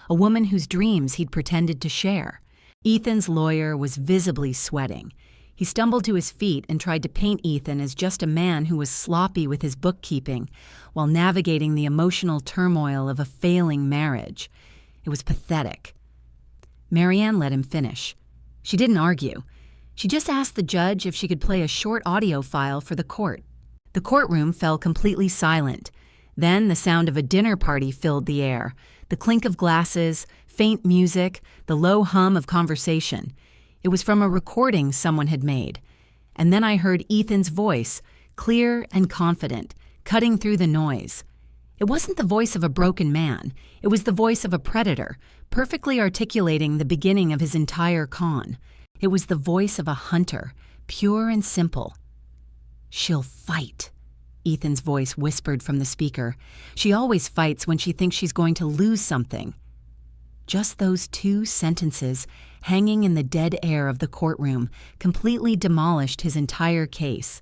a woman whose dreams he'd pretended to share. Ethan's lawyer was visibly sweating. He stumbled to his feet and tried to paint Ethan as just a man who was sloppy with his bookkeeping while navigating the emotional turmoil of a failing marriage. It was pathetic. Marianne let him finish. She didn't argue. She just asked the judge if she could play a short audio file for the court. The courtroom fell completely silent. Then the sound of a dinner party filled the air, the clink of glasses, faint music, the low hum of conversation. It was from a recording someone had made. And then I heard Ethan's voice, clear and confident, cutting through the noise. It wasn't the voice of a broken man. It was the voice of a predator, perfectly articulating the beginning of his entire con. It was the voice of a hunter, pure and simple. "She'll fight," Ethan's voice whispered from the speaker. "She always fights when she thinks she's going to lose something." Just those 2 sentences, hanging in the dead air of the courtroom, completely demolished his entire case.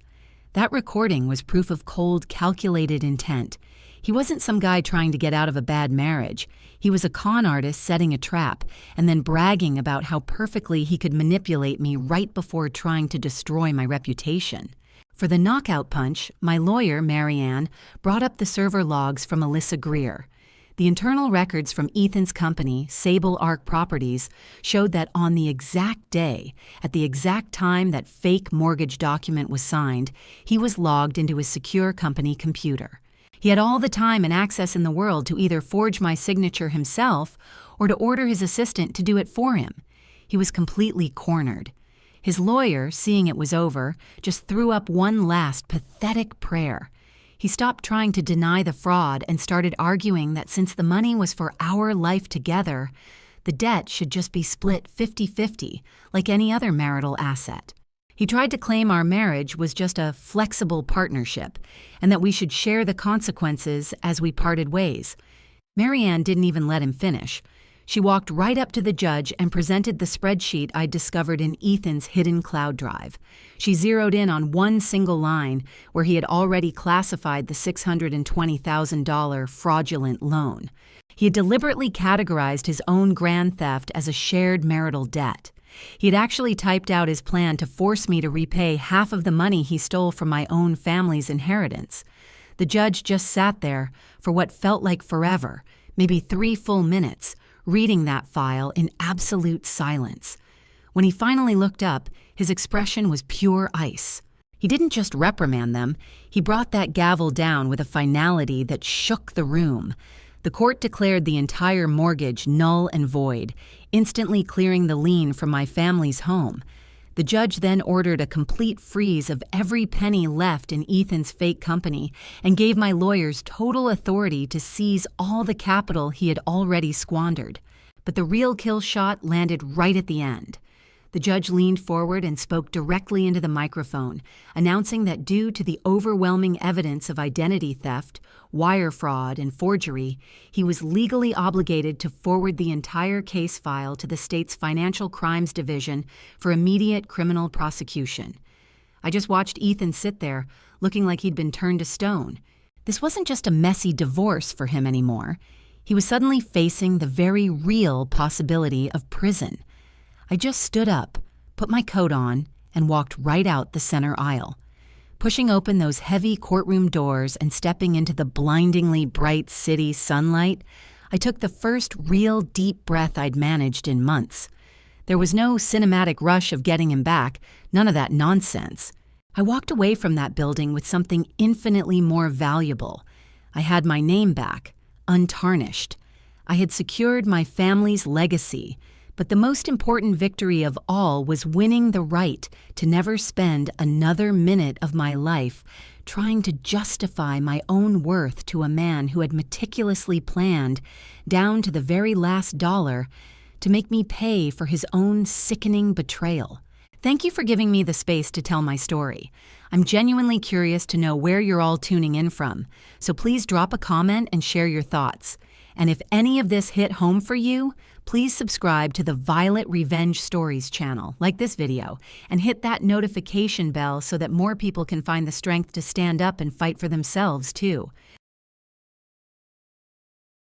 That recording was proof of cold, calculated intent. He wasn't some guy trying to get out of a bad marriage. He was a con artist setting a trap and then bragging about how perfectly he could manipulate me right before trying to destroy my reputation. For the knockout punch, my lawyer, Marianne, brought up the server logs from Alyssa Greer. The internal records from Ethan's company, Sable Arc Properties, showed that on the exact day, at the exact time that fake mortgage document was signed, he was logged into his secure company computer. He had all the time and access in the world to either forge my signature himself or to order his assistant to do it for him. He was completely cornered. His lawyer, seeing it was over, just threw up one last pathetic prayer. He stopped trying to deny the fraud and started arguing that since the money was for our life together, the debt should just be split 50-50, like any other marital asset. He tried to claim our marriage was just a flexible partnership and that we should share the consequences as we parted ways. Marianne didn't even let him finish. She walked right up to the judge and presented the spreadsheet I'd discovered in Ethan's hidden cloud drive. She zeroed in on one single line where he had already classified the $620,000 fraudulent loan. He had deliberately categorized his own grand theft as a shared marital debt. He had actually typed out his plan to force me to repay half of the money he stole from my own family's inheritance. The judge just sat there for what felt like forever, maybe 3 full minutes, reading that file in absolute silence. When he finally looked up, his expression was pure ice. He didn't just reprimand them, he brought that gavel down with a finality that shook the room. The court declared the entire mortgage null and void, instantly clearing the lien from my family's home. The judge then ordered a complete freeze of every penny left in Ethan's fake company and gave my lawyers total authority to seize all the capital he had already squandered. But the real kill shot landed right at the end. The judge leaned forward and spoke directly into the microphone, announcing that due to the overwhelming evidence of identity theft, wire fraud, and forgery, he was legally obligated to forward the entire case file to the state's Financial Crimes Division for immediate criminal prosecution. I just watched Ethan sit there, looking like he'd been turned to stone. This wasn't just a messy divorce for him anymore. He was suddenly facing the very real possibility of prison. I just stood up, put my coat on, and walked right out the center aisle. Pushing open those heavy courtroom doors and stepping into the blindingly bright city sunlight, I took the first real deep breath I'd managed in months. There was no cinematic rush of getting him back, none of that nonsense. I walked away from that building with something infinitely more valuable. I had my name back, untarnished. I had secured my family's legacy. But the most important victory of all was winning the right to never spend another minute of my life trying to justify my own worth to a man who had meticulously planned, down to the very last dollar, to make me pay for his own sickening betrayal. Thank you for giving me the space to tell my story. I'm genuinely curious to know where you're all tuning in from, so please drop a comment and share your thoughts. And if any of this hit home for you, please subscribe to the Violet Revenge Stories channel, like this video, and hit that notification bell so that more people can find the strength to stand up and fight for themselves, too.